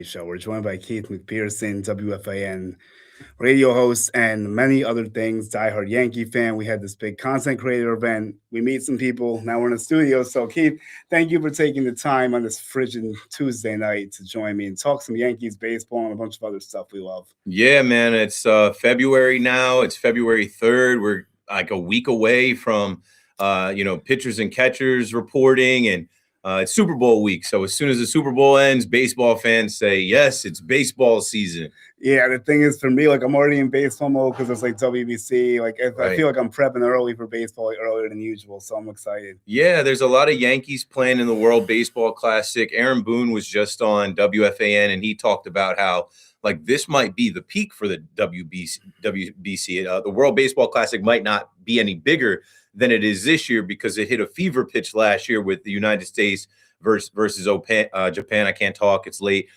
Show. We're joined by Keith McPherson, WFAN radio host, and many other things. Diehard Yankee fan. We had this big content creator event. We meet some people. Now we're in the studio. So, Keith, thank you for taking the time on this frigid Tuesday night to join me and talk some Yankees baseball and a bunch of other stuff we love. Yeah, man. It's February now. It's February 3rd. We're like a week away from pitchers and catchers reporting, and it's Super Bowl week. So as soon as the Super Bowl ends, baseball fans say, yes, it's baseball season. Yeah, the thing is, for me, like, I'm already in baseball mode because it's like WBC. Like, I feel like I'm prepping early for baseball, like, earlier than usual. So I'm excited. Yeah, there's a lot of Yankees playing in the World Baseball Classic. Aaron Boone was just on WFAN, and he talked about how, like, this might be the peak for the WBC. The World Baseball Classic might not be any bigger than it is this year because it hit a fever pitch last year with the United States versus Japan. I can't talk. It's late.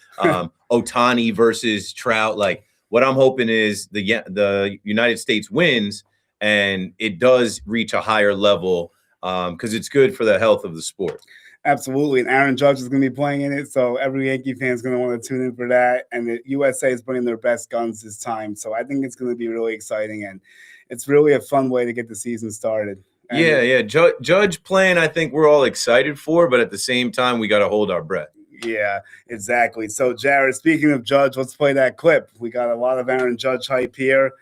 Ohtani versus Trout. Like, what I'm hoping is the United States wins and it does reach a higher level because it's good for the health of the sport. Absolutely. And Aaron Judge is going to be playing in it. So every Yankee fan is going to want to tune in for that. And the USA is bringing their best guns this time. So I think it's going to be really exciting. And it's really a fun way to get the season started. And yeah. Judge playing, I think we're all excited for. But at the same time, we got to hold our breath. Yeah, exactly. So, Jared, speaking of Judge, let's play that clip. We got a lot of Aaron Judge hype here.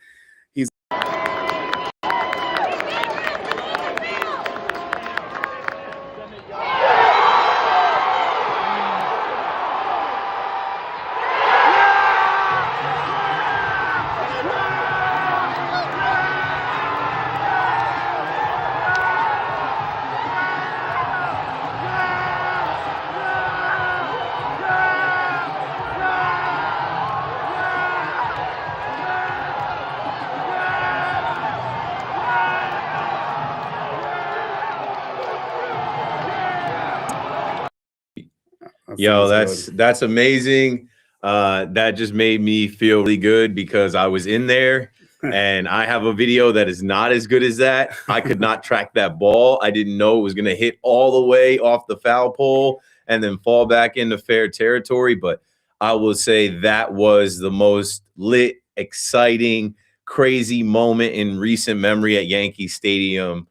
Yo, that's amazing. That just made me feel really good because I was in there and I have a video that is not as good as that. I could not track that ball. I didn't know it was going to hit all the way off the foul pole and then fall back into fair territory. But I will say that was the most lit, exciting, crazy moment in recent memory at Yankee Stadium.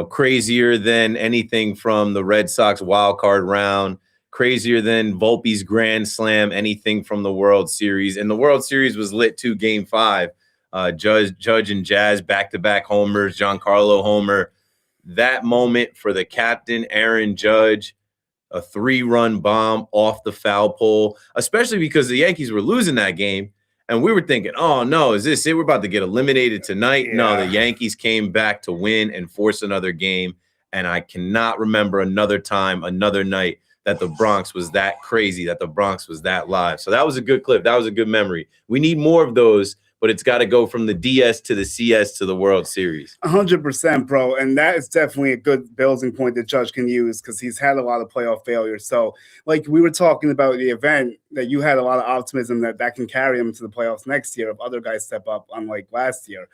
Crazier than anything from the Red Sox wild card round, crazier than Volpe's grand slam, anything from the World Series. And the World Series was lit too. Game 5, Judge and Jazz back-to-back homers, Giancarlo homer. That moment for the captain, Aaron Judge, a 3-run bomb off the foul pole, especially because the Yankees were losing that game. And we were thinking, oh, no, is this it? We're about to get eliminated tonight. Yeah. No, the Yankees came back to win and force another game. And I cannot remember another time, another night that the Bronx was that crazy, that the Bronx was that live. So that was a good clip. That was a good memory. We need more of those, but it's got to go from the DS to the CS to the World Series. 100%, bro. And that is definitely a good building point that Judge can use because he's had a lot of playoff failures. So, like we were talking about the event, that you had a lot of optimism that can carry him to the playoffs next year if other guys step up, unlike last year.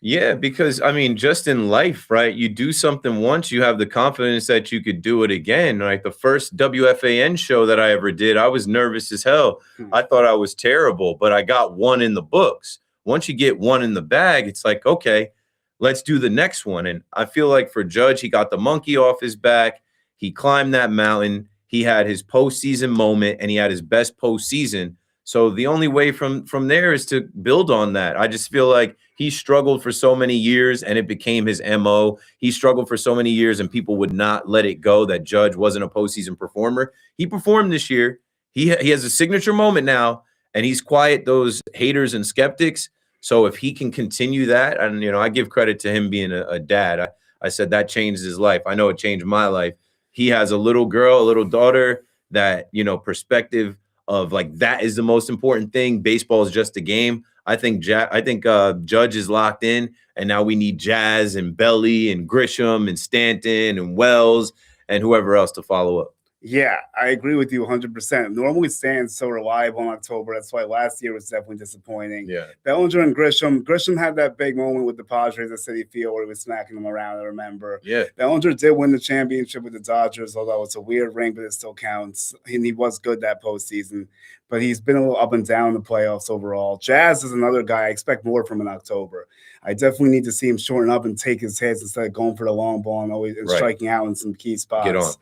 Yeah, because, I mean, just in life, right, you do something once, you have the confidence that you could do it again. Like the first WFAN show that I ever did, I was nervous as hell. I thought I was terrible, but I got one in the books. Once you get one in the bag, it's like, okay, let's do the next one. And I feel like for Judge, he got the monkey off his back. He climbed that mountain. He had his postseason moment, and he had his best postseason. So the only way from there is to build on that. I just feel like he struggled for so many years and it became his MO. He struggled for so many years and people would not let it go that Judge wasn't a postseason performer. He performed this year. He has a signature moment now, and he's quiet those haters and skeptics. So if he can continue that, and, I give credit to him being a dad. I said that changed his life. I know it changed my life. He has a little girl, a little daughter that, perspective of like that is the most important thing. Baseball is just a game. I think Judge is locked in, and now we need Jazz and Belly and Grisham and Stanton and Wells and whoever else to follow up. Yeah, I agree with you 100%. Normally stands so reliable in October. That's why last year was definitely disappointing. Yeah. Bellinger and Grisham. Grisham had that big moment with the Padres at Citi Field where he was smacking them around, I remember. Yeah. Bellinger did win the championship with the Dodgers, although it's a weird ring, but it still counts. And he was good that postseason. But he's been a little up and down in the playoffs overall. Jazz is another guy I expect more from in October. I definitely need to see him shorten up and take his hits instead of going for the long ball and always Right. striking out in some key spots. Get on.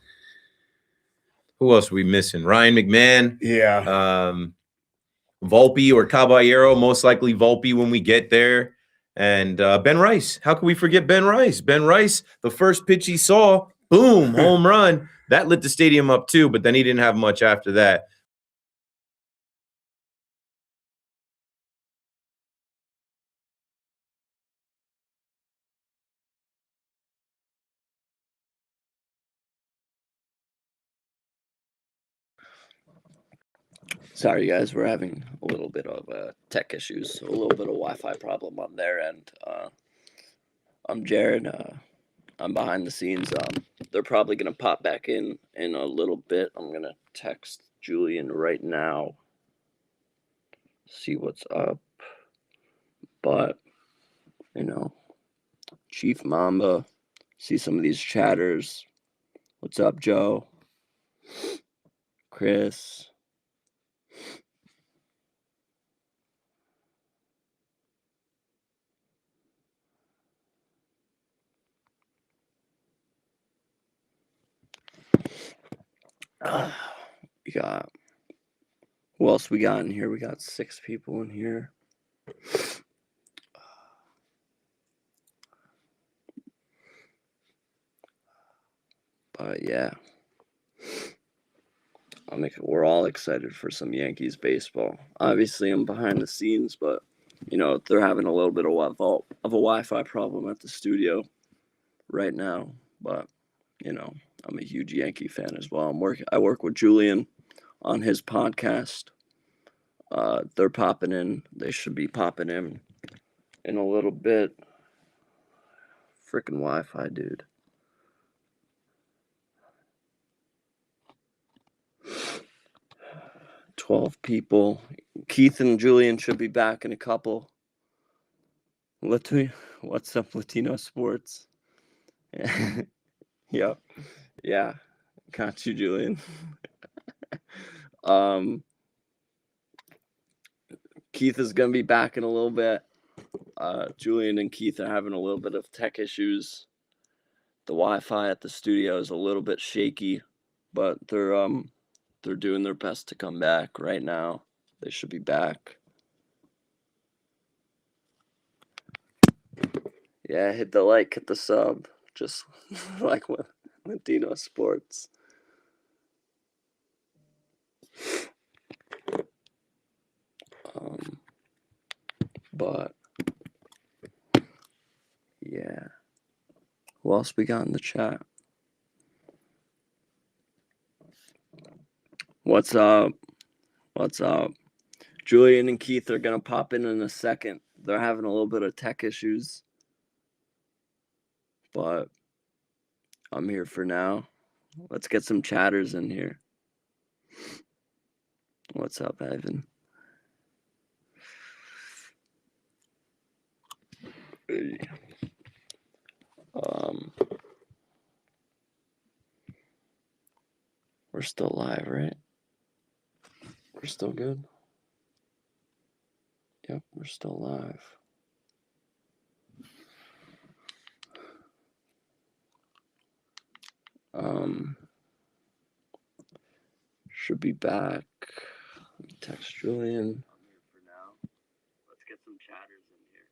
Who else are we missing? Ryan McMahon. Yeah. Volpe or Caballero, most likely Volpe when we get there. And Ben Rice. How can we forget Ben Rice? Ben Rice, the first pitch he saw, boom, home run. That lit the stadium up too, but then he didn't have much after that. Sorry, guys, we're having a little bit of tech issues, a little bit of Wi-Fi problem on their end. I'm Jared. I'm behind the scenes. They're probably gonna pop back in a little bit. I'm gonna text Julian right now, see what's up. But Chief Mamba, see some of these chatters. What's up, Joe? Chris. We got, who else we got in here? We got 6 people in here. But yeah, we're all excited for some Yankees baseball. Obviously, I'm behind the scenes, but they're having a little bit of a Wi-Fi problem at the studio right now. But I'm a huge Yankee fan as well. I work with Julian on his podcast. They're popping in. They should be popping in a little bit. Freaking Wi-Fi, dude. $12 people. Keith and Julian should be back in a couple. What's up, Latino sports? Yep. Yeah. Got you, Julian. Keith is gonna be back in a little bit. Julian and Keith are having a little bit of tech issues. The Wi-Fi at the studio is a little bit shaky, but they're doing their best to come back right now. They should be back. Yeah, hit the like, hit the sub, just like with Latino sports. But yeah, who else we got in the chat? What's up? What's up? Julian and Keith are gonna pop in a second. They're having a little bit of tech issues, but I'm here for now. Let's get some chatters in here. What's up, Ivan? Hey. We're still live, right? We're still good? Yep, we're still live. Should be back. Let me text Julian. I'm here for now. Let's get some chatters in here.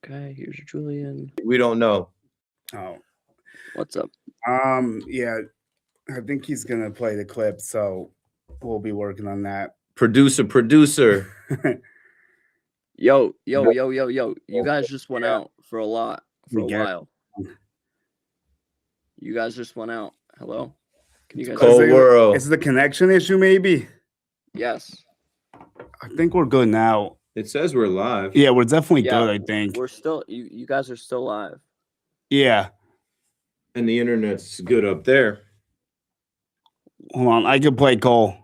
Okay, here's Julian. We don't know. Oh. What's up? Yeah, I think he's gonna play the clip, so we'll be working on that. Producer. Yo. You guys just went out for a while. You guys just went out. Hello? Can you guys? Cold world. Is it the connection issue? Maybe. Yes. I think we're good now. It says we're live. Yeah, we're definitely Yeah, good. I think. We're still. You guys are still live. Yeah. And the internet's good up there. Hold on. I can play Cole.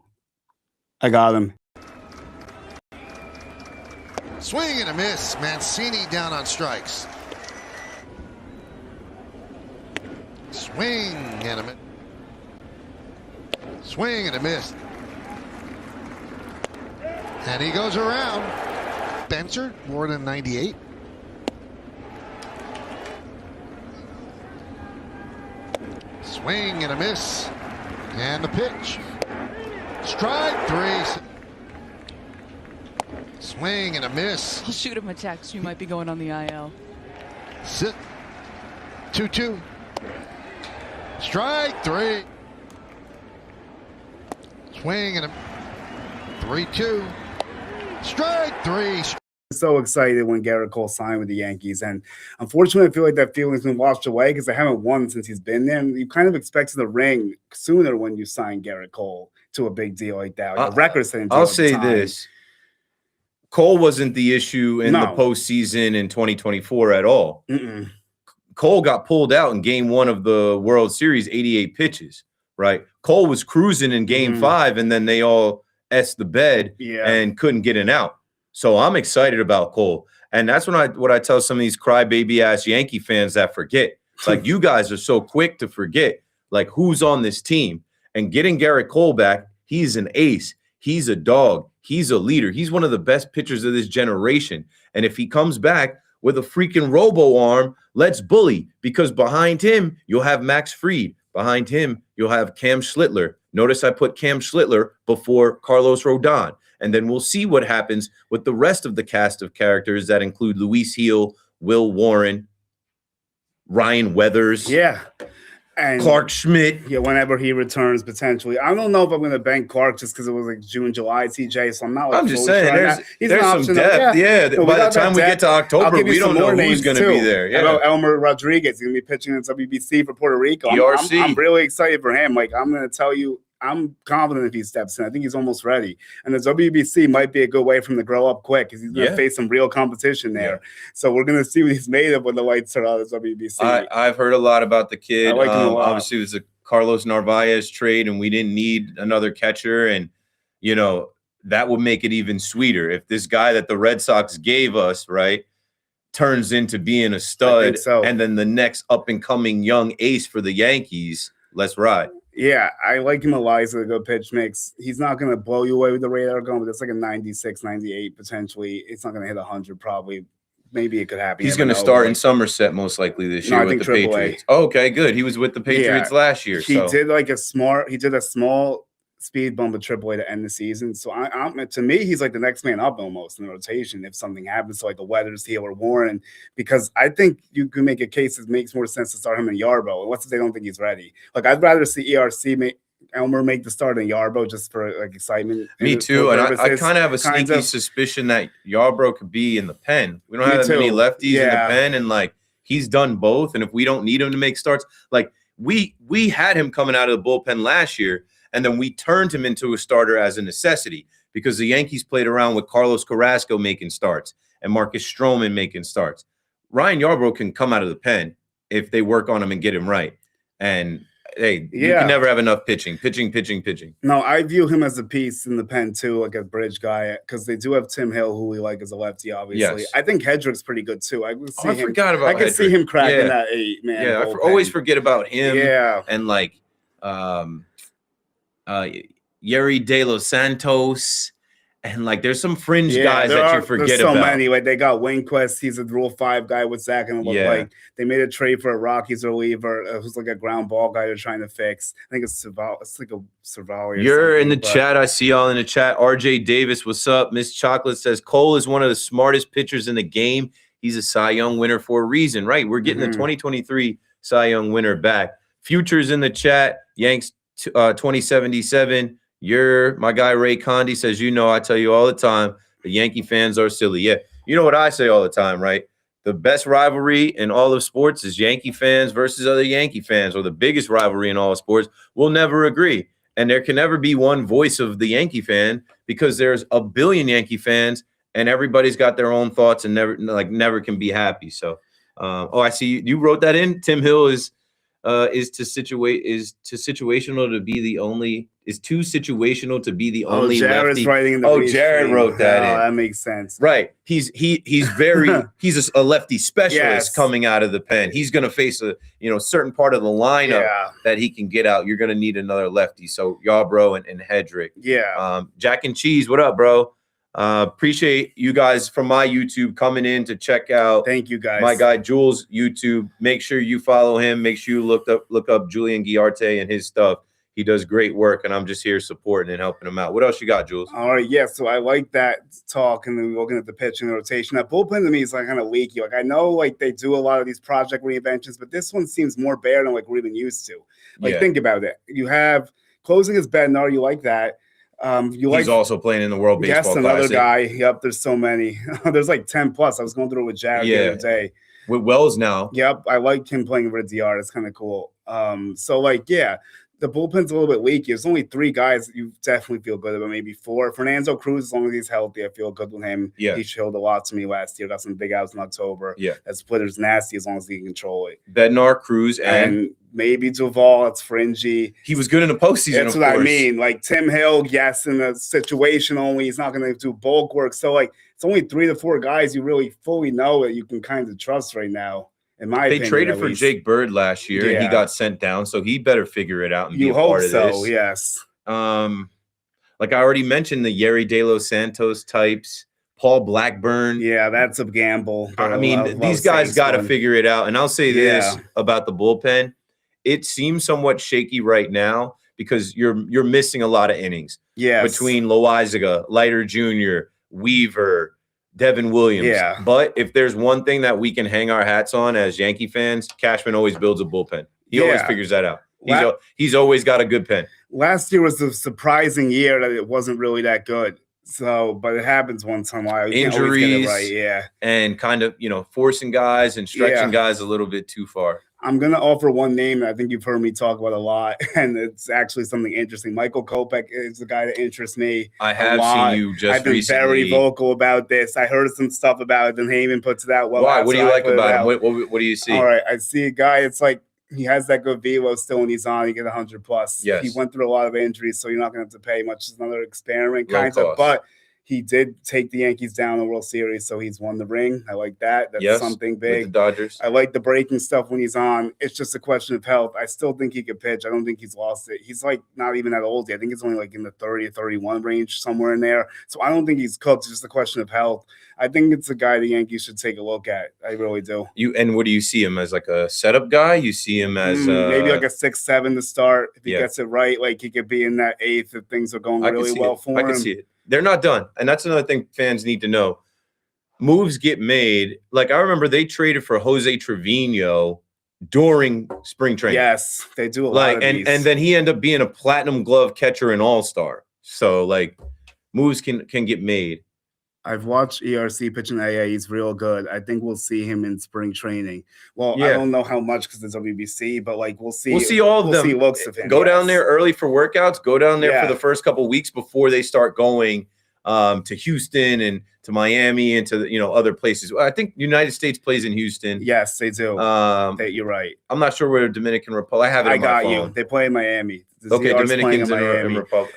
I got him. Swing and a miss. Mancini down on strikes. Swing and a miss. Swing and a miss. And he goes around. Spencer, more than 98. Swing and a miss. And the pitch. Strike three. Swing and a miss. I'll shoot him a text. You might be going on the IL. Sit. 2-2. Strike three. Swing and a 3-2. Strike three. So excited when Garrett Cole signed with the Yankees, and unfortunately, I feel like that feeling's been washed away because they haven't won since he's been there. And you kind of expected the ring sooner when you sign Garrett Cole to a big deal like that, like a record-setting deal. I'll say this: Cole wasn't the issue in the postseason in 2024 at all. Cole got pulled out in Game 1 of the World Series, 88 pitches. Right? Cole was cruising in Game 5, and then they all S the bed and couldn't get an out. So I'm excited about Cole. And that's what I tell some of these crybaby ass Yankee fans that forget. Like, you guys are so quick to forget, like, who's on this team. And getting Garrett Cole back, he's an ace. He's a dog. He's a leader. He's one of the best pitchers of this generation. And if he comes back with a freaking robo arm, let's bully. Because behind him, you'll have Max Fried. Behind him, you'll have Cam Schlittler. Notice I put Cam Schlittler before Carlos Rodon. And then we'll see what happens with the rest of the cast of characters that include Luis Heel, Will Warren, Ryan Weathers, and Clark Schmidt. Yeah, whenever he returns potentially. I don't know if I'm going to bank Clark just because it was like June, July, TJ. So I'm not. Like, I'm just saying, there's some depth. So by the time we get to October, we don't know who's going to be there. Yeah, about Elmer Rodriguez. He's going to be pitching in WBC for Puerto Rico. I'm really excited for him. Like, I'm going to tell you, I'm confident if he steps in. I think he's almost ready. And the WBC might be a good way for him to grow up quick because he's going to face some real competition there. So we're going to see what he's made of when the lights are out of the WBC. I've heard a lot about the kid. I like him a lot. Obviously, it was a Carlos Narvaez trade, and we didn't need another catcher. And, you know, that would make it even sweeter if this guy that the Red Sox gave us, right, turns into being a stud. And then the next up-and-coming young ace for the Yankees. Let's ride. Yeah, I like him a lot. He's a good pitch mix. He's not going to blow you away with the radar gun, but it's like a 96, 98 potentially. It's not going to hit 100 probably. Maybe it could happen. He's going to start in Somerset most likely this year with the Patriots. Oh, okay, good. He was with the Patriots last year. He did like a small speed bump at AAA to end the season. So to me, he's like the next man up almost in the rotation if something happens to like the Weathers, Heel, or Warren, because I think you can make a case that makes more sense to start him in Yarbrough unless they don't think he's ready. Like, I'd rather see Elmer make the start in Yarbrough just for like excitement. Me too. And I kind of have a sneaky suspicion that Yarbrough could be in the pen. We don't have that many lefties in the pen, and like he's done both. And if we don't need him to make starts, like we had him coming out of the bullpen last year. And then we turned him into a starter as a necessity because the Yankees played around with Carlos Carrasco making starts and Marcus Stroman making starts. Ryan Yarbrough can come out of the pen if they work on him and get him right. And, hey, you can never have enough pitching. No, I view him as a piece in the pen, too, like a bridge guy, because they do have Tim Hill, who we like as a lefty, obviously. Yes. I think Hedrick's pretty good, too. I forgot about Hedrick. I can see him cracking that 8-man. Yeah, I always forget about him. Yeah. And, like, Yeri De Los Santos, and like there's some fringe guys that you forget there's about. So many. Like, they got Winquist. He's a Rule 5 guy with Zach, and it looked like they made a trade for a Rockies reliever who's like a ground ball guy they're trying to fix. I think it's like a Cervalli. You're in the chat. I see y'all in the chat. RJ Davis, what's up? Miss Chocolate says Cole is one of the smartest pitchers in the game. He's a Cy Young winner for a reason, right? We're getting the 2023 Cy Young winner back. Futures in the chat. Yanks 2077. You're my guy Ray Condi says, I tell you all the time, the Yankee fans are silly. Yeah, you know what I say all the time, right? the best rivalry in all of sports is Yankee fans versus other Yankee fans, or the biggest rivalry in all of sports, will never agree. And there can never be one voice of the Yankee fan because there's a billion Yankee fans and everybody's got their own thoughts and never can be happy. So, I see you wrote that in. Tim Hill is too situational to be the only Jared's lefty. writing in the Jared wrote that in. That makes sense. Right. He's a lefty specialist coming out of the pen. He's going to face a certain part of the lineup that he can get out. You're going to need another lefty. So Yarbrough and Hedrick. Yeah. Jack and Cheese, what up, bro? Appreciate you guys from my YouTube coming in to check out. Thank you, guys. My guy Jules' YouTube. Make sure you follow him. Make sure you look up Julian Guiarte and his stuff. He does great work, and I'm just here supporting and helping him out. What else you got, Jules? All right, yeah. So I like that talk, and then looking at the pitch and the rotation. That bullpen to me is like kind of leaky. Like I know, like they do a lot of these project reinventions, but this one seems more bare than like we've been used to. Like think about it. You have closing is Bednar. You like that. He's also playing in the World Baseball Classic. Another guy. Yep, there's so many. There's like 10 plus. I was going through it with Jared the other day. With Wells now. Yep, I like him playing with DR. It's kind of cool. The bullpen's a little bit leaky. There's only 3 guys that you definitely feel good about, maybe 4. Fernando Cruz, as long as he's healthy, I feel good with him. Yeah. He showed a lot to me last year. Got some big outs in October. Yeah. That splitter's nasty as long as he can control it. Bednar, Cruz, and maybe Duvall. It's fringy. He was good in the postseason. That's what I mean. Like Tim Hill, yes, in a situation only, he's not going to do bulk work. So like it's only 3 to 4 guys you really fully know that you can kind of trust right now. In my opinion, they traded for Jake Bird last year, and he got sent down, so he better figure it out and be a part of this. Yes. Like I already mentioned, the Yerry De Los Santos types, Paul Blackburn. Yeah, that's a gamble. I mean, these guys got to figure it out. And I'll say this about the bullpen: it seems somewhat shaky right now because you're missing a lot of innings. Yeah, between Loaizaga, Leiter Jr., Weaver, Devin Williams. Yeah. But if there's one thing that we can hang our hats on as Yankee fans, Cashman always builds a bullpen. He always figures that out. He's always got a good pen. Last year was a surprising year that it wasn't really that good. So, but it happens once in a while. You Injuries, right, and kind of, forcing guys and stretching guys a little bit too far. I'm going to offer one name that I think you've heard me talk about a lot, and it's actually something interesting. Michael Kopech is the guy that interests me. I have seen you just I've been recently. very vocal about this. I heard some stuff about it, and Heyman puts it out. Why? What do you like about him? What do you see? All right, I see a guy. It's like he has that good velo still when he's on. He get 100 plus. Yes. He went through a lot of injuries, so you're not going to have to pay much. It's another experiment, Low kind cost. of. But he did take the Yankees down in the World Series, so he's won the ring. I like that. That's something big. With the Dodgers. I like the breaking stuff when he's on. It's just a question of health. I still think he could pitch. I don't think he's lost it. He's like not even that old yet. I think he's only like in the 30 or 31 range, somewhere in there. So I don't think he's cooked. It's just a question of health. I think it's a guy the Yankees should take a look at. I really do. And what do you see him as, like a setup guy? You see him as maybe like a 6-7 to start. If he gets it right, like he could be in that 8th if things are going really well for him. I can see it. They're not done. And that's another thing fans need to know. Moves get made. Like I remember they traded for Jose Trevino during spring training. Yes, they do a lot of these. And then he ended up being a platinum glove catcher and all-star. So like moves can get made. I've watched ERC pitch in AA. He's real good. I think we'll see him in spring training. Well, I don't know how much because it's WBC, but like we'll see. We'll see all of them. See looks of him. Go down there early for workouts. Go down there for the first couple of weeks before they start going to Houston and to Miami and to other places. I think United States plays in Houston. Yes, they do. You're right. I'm not sure where Dominican Republic. I have it. I got you. They play in Miami. Okay, Dominicans in Republic.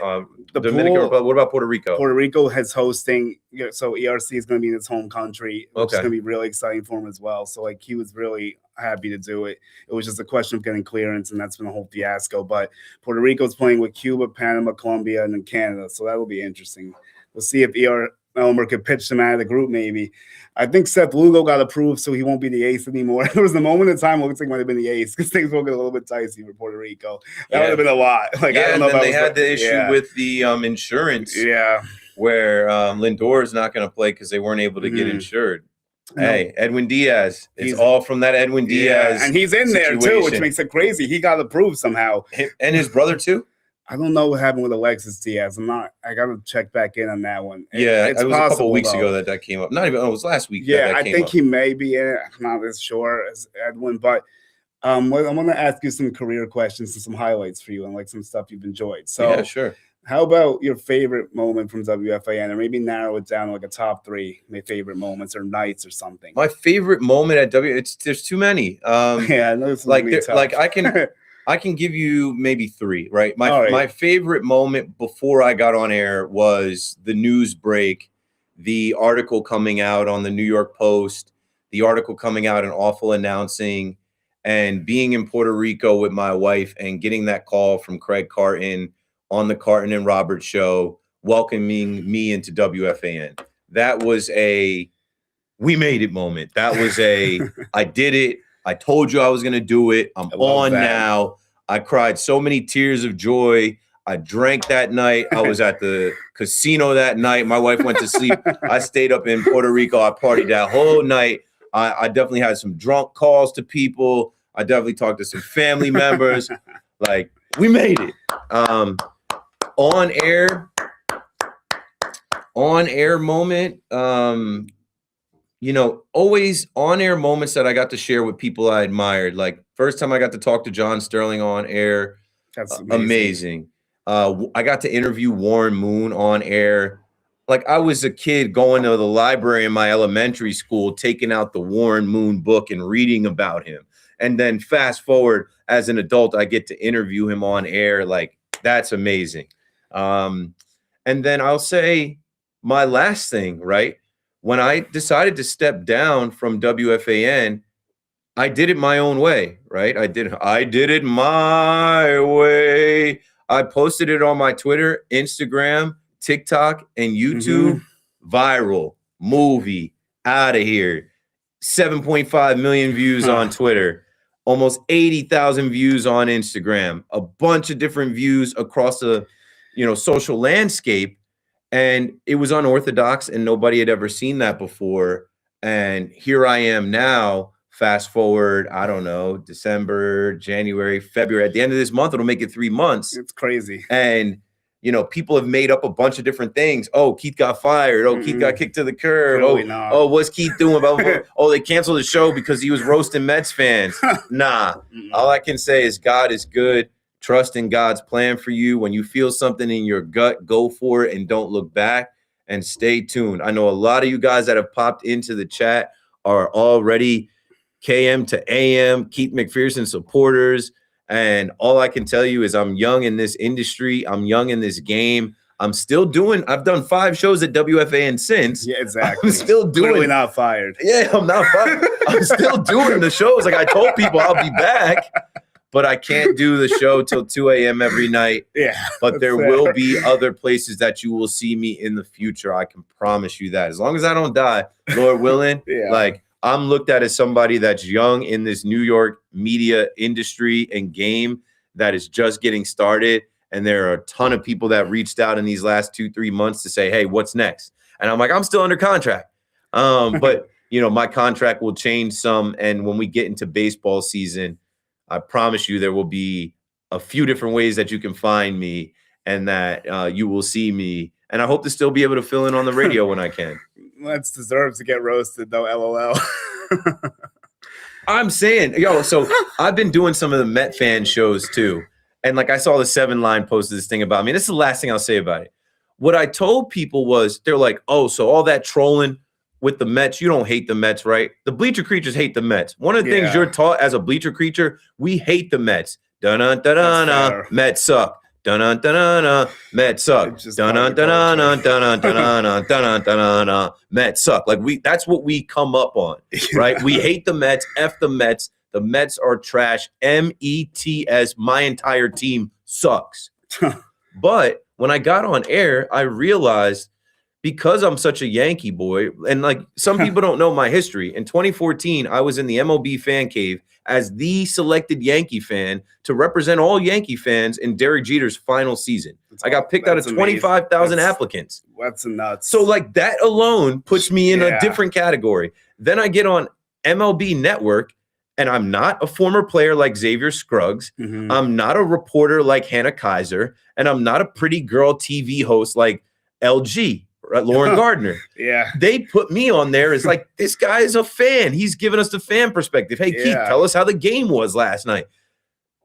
Dominican Republic. What about Puerto Rico? Puerto Rico has hosting, so ERC is going to be in its home country, which is going to be really exciting for him as well. So like he was really happy to do it. It was just a question of getting clearance, and that's been a whole fiasco. But Puerto Rico's playing with Cuba, Panama, Colombia, and then Canada, so that'll be interesting. We'll see if Elmer could pitch them out of the group, maybe. I think Seth Lugo got approved, so he won't be the ace anymore. There was a moment in time where it looks like he might have been the ace because things will get a little bit dicey for Puerto Rico. That would have been a lot. Like, I don't know. And then they had the issue with the insurance. Yeah. Where Lindor is not going to play because they weren't able to get insured. No. Hey, Edwin Diaz. It's all from that Edwin Diaz. And he's in there too, which makes it crazy. He got approved somehow. And his brother too? I don't know what happened with Alexis Diaz. I got to check back in on that one. It was a couple weeks though. ago that came up. Not even, it was last week. Yeah, that I came think up. he may be in it. I'm not as sure as Edwin, but I'm going to ask you some career questions and some highlights for you and like some stuff you've enjoyed. So, yeah, sure. How about your favorite moment from WFAN, or maybe narrow it down to like a top 3, my favorite moments or nights or something? My favorite moment at there's too many. Yeah, I know this is like I can give you maybe 3, right? Right. My favorite moment before I got on air was the news break, the article coming out on the New York Post, the article coming out in Awful Announcing, and being in Puerto Rico with my wife and getting that call from Craig Carton on the Carton and Roberts show, welcoming me into WFAN. That was a we made it moment. That was a I did it. I told you I was going to do it. I'm on now. I cried so many tears of joy. I drank that night. I was at the casino that night. My wife went to sleep. I stayed up in Puerto Rico. I partied that whole night. I definitely had some drunk calls to people. I definitely talked to some family members. Like, we made it. On air moment, always on air moments that I got to share with people I admired. Like first time I got to talk to John Sterling on air. That's amazing. I got to interview Warren Moon on air. Like I was a kid going to the library in my elementary school, taking out the Warren Moon book and reading about him. And then fast forward as an adult, I get to interview him on air. Like that's amazing. And then I'll say my last thing, right? When I decided to step down from WFAN, I did it my own way, right? I did it my way. I posted it on my Twitter, Instagram, TikTok, and YouTube. Viral, movie, out of here. 7.5 million views on Twitter, almost 80,000 views on Instagram, a bunch of different views across the social landscape. And it was unorthodox and nobody had ever seen that before. And here I am now, fast forward, I don't know, December, January, February. At the end of this month, it'll make it 3 months. It's crazy. And, people have made up a bunch of different things. Oh, Keith got fired. Oh, Keith got kicked to the curb. Really not. Oh, what's Keith doing about Oh, they canceled the show because he was roasting Mets fans. Nah. All I can say is God is good. Trust in God's plan for you. When you feel something in your gut, go for it and don't look back and stay tuned. I know a lot of you guys that have popped into the chat are already KM to AM, Keith McPherson supporters. And all I can tell you is I'm young in this industry. I'm young in this game. I've done 5 shows at WFAN since. Yeah, exactly. I'm still doing. Clearly not fired. Yeah, I'm not fired. I'm still doing the shows. Like I told people I'll be back. But I can't do the show till 2 a.m. every night. Yeah. But there will be other places that you will see me in the future. I can promise you that. As long as I don't die, Lord willing, like I'm looked at as somebody that's young in this New York media industry and game that is just getting started. And there are a ton of people that reached out in these last 2-3 months to say, hey, what's next? And I'm like, I'm still under contract. But, my contract will change some. And when we get into baseball season, I promise you there will be a few different ways that you can find me and that you will see me. And I hope to still be able to fill in on the radio when I can. Let's deserve to get roasted, though, LOL. I'm saying, so I've been doing some of the Met fan shows, too. And, I saw the 7 Line posted this thing about me. This is the last thing I'll say about it. What I told people was, they're like, oh, so all that trolling with the Mets, you don't hate the Mets, right? The Bleacher Creatures hate the Mets. One of the things you're taught as a Bleacher Creature, we hate the Mets. Dun-dun-dun-dun-dun, Mets suck. Dun-dun-dun-dun-dun, Mets suck. Dun-dun-dun-dun-dun-dun-dun-dun-dun-dun, Mets suck. That's what we come up on, right? We hate the Mets, F the Mets. The Mets are trash. METS, my entire team sucks. But when I got on air, I realized because I'm such a Yankee boy, and some people don't know my history. In 2014, I was in the MLB fan cave as the selected Yankee fan to represent all Yankee fans in Derek Jeter's final season. I got picked out of 25,000 applicants. That's nuts. So that alone puts me in a different category. Then I get on MLB Network And I'm not a former player like Xavier Scruggs. Mhm. I'm not a reporter like Hannah Kaiser. And I'm not a pretty girl TV host like LG, right? Lauren Gardner. Yeah. They put me on there as like, this guy is a fan. He's giving us the fan perspective. Hey, Keith, Yeah. tell us how the game was last night.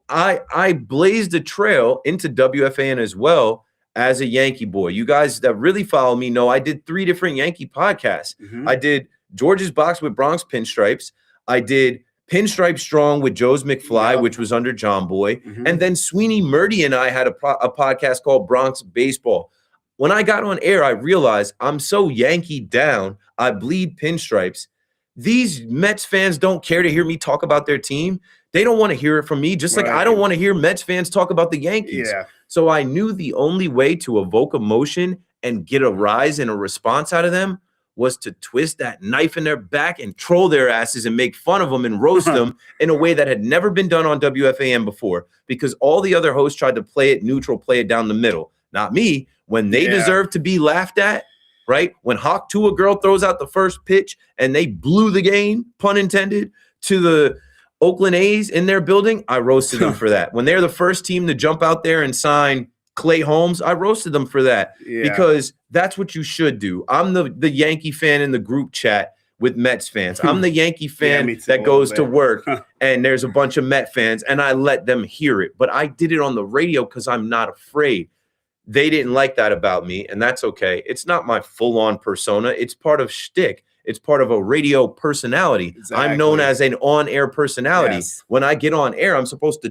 I blazed a trail into WFAN as well as a Yankee boy. You guys that really follow me know I did 3 different Yankee podcasts. Mhm. I did George's Box with Bronx Pinstripes. I did Pinstripe Strong with Joe's McFly, Yep. which was under John Boy. Mhm. And then Sweeney Murdy and I had a podcast called Bronx Baseball. When I got on air, I realized I'm so Yankee down, I bleed pinstripes. These Mets fans don't care to hear me talk about their team. They don't want to hear it from me, just like Right. I don't want to hear Mets fans talk about the Yankees. Yeah. So I knew the only way to evoke emotion and get a rise and a response out of them was to twist that knife in their back and troll their asses and make fun of them and roast them in a way that had never been done on WFAN before, because all the other hosts tried to play it neutral, play it down the middle. Not me. When they Yeah. deserve to be laughed at, right? When Hawk Tua girl throws out the first pitch and they blew the game, pun intended, to the Oakland A's in their building, I roasted them for that. When they're the first team to jump out there and sign Clay Holmes, I roasted them for that. Yeah. Because that's what you should do. I'm the Yankee fan in the group chat with Mets fans. I'm the Yankee fan me too, that a goes to little bit. work and there's a bunch of Met fans and I let them hear it. But I did it on the radio because I'm not afraid. They didn't like that about me, and that's okay. It's not my full-on persona. It's part of shtick. It's part of a radio personality. I'm known Exactly. as an on-air personality. Yes. When I get on air, I'm supposed to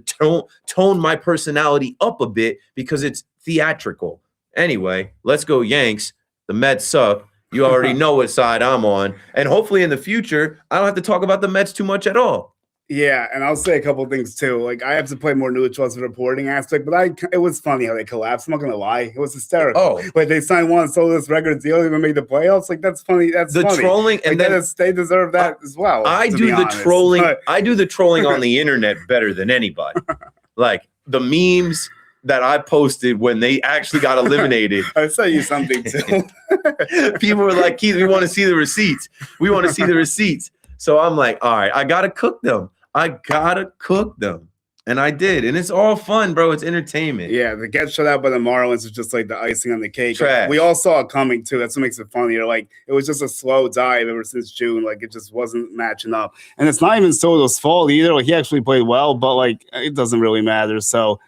tone my personality up a bit because it's theatrical. Anyway, let's go Yanks. The Mets suck. You already know what side I'm on. And hopefully in the future, I don't have to talk about the Mets too much at all. Yeah, and I'll say a couple of things too. Like I have to play more neutral as a reporting aspect, but it was funny how they collapsed. I'm not gonna lie, it was hysterical. Oh. Like they signed one this record deal, even made the playoffs. Like that's funny. That's The funny. trolling, and Like, then they deserve that as well. I to do be the honest. trolling. But- I do the trolling on the internet better than anybody. Like the memes that I posted when they actually got eliminated. I'll tell you something too. People were like, Keith, we want to see the receipts. We want to see the receipts. So I'm like, all right, I gotta cook them. And I did. And it's all fun, bro. It's entertainment. Yeah, the get shut out by the Marlins is just like the icing on the cake. Trash. We all saw it coming too. That's what makes it funnier. Like it was just a slow dive ever since June. Like it just wasn't matching up. And it's not even Soto's fault either. Like he actually played well, but like it doesn't really matter. So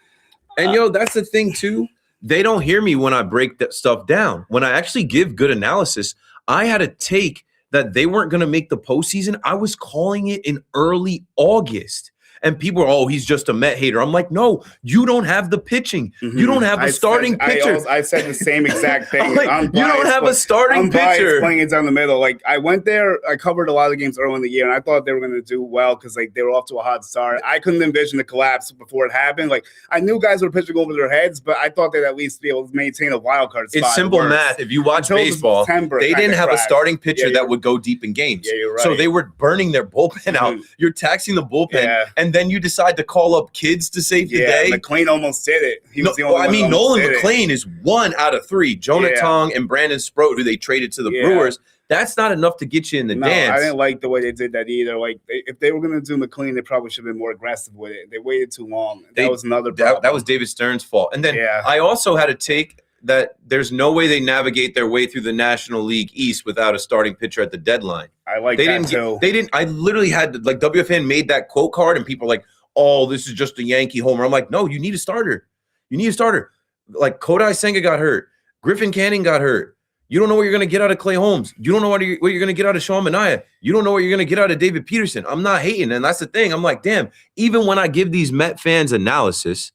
And that's the thing too. They don't hear me when I break that stuff down. When I actually give good analysis, I had a take that they weren't going to make the postseason. I was calling it in early August. And people are, oh, he's just a Met hater. I'm like, no, you don't have the pitching. You don't have a starting pitcher. I said the same exact thing. I'm like, I'm you don't biased, have a but starting I'm biased pitcher. playing it down the middle. Like I went there, I covered a lot of games early in the year, and I thought they were going to do well because like they were off to a hot start. I couldn't envision the collapse before it happened. Like I knew guys were pitching over their heads, but I thought they'd at least be able to maintain a wild card spot. It's simple math. If you watch Until baseball, September, they it didn't kinda have a crashed. starting pitcher Yeah, that would go deep in games. Yeah, you're So right. they were burning their bullpen out. Mhm. You're taxing the bullpen, Yeah. and then you decide to call up kids to save the Yeah, day. McLean almost did it. He was the only one who almost Nolan did it. McLean is 1 out of 3. Jonah Yeah. Tong and Brandon Sproat, who they traded to the Yeah. Brewers. That's not enough to get you in the No, dance. I didn't like the way they did that either. Like, if they were going to do McLean, they probably should have been more aggressive with it. They waited too long. That was another problem. That was David Stern's fault. And then Yeah. I also had a take that there's no way they navigate their way through the National League East without a starting pitcher at the deadline. I like They that didn't. too. They didn't. I literally had like WFN made that quote card, and people are like, "Oh, this is just a Yankee homer." I'm like, "No, you need a starter. You need a starter." Like Kodai Senga got hurt. Griffin Canning got hurt. You don't know what you're going to get out of Clay Holmes. You don't know what you're going to get out of Sean Manaea. You don't know what you're going to get out of David Peterson. I'm not hating, and that's the thing. I'm like, damn. Even when I give these Met fans analysis,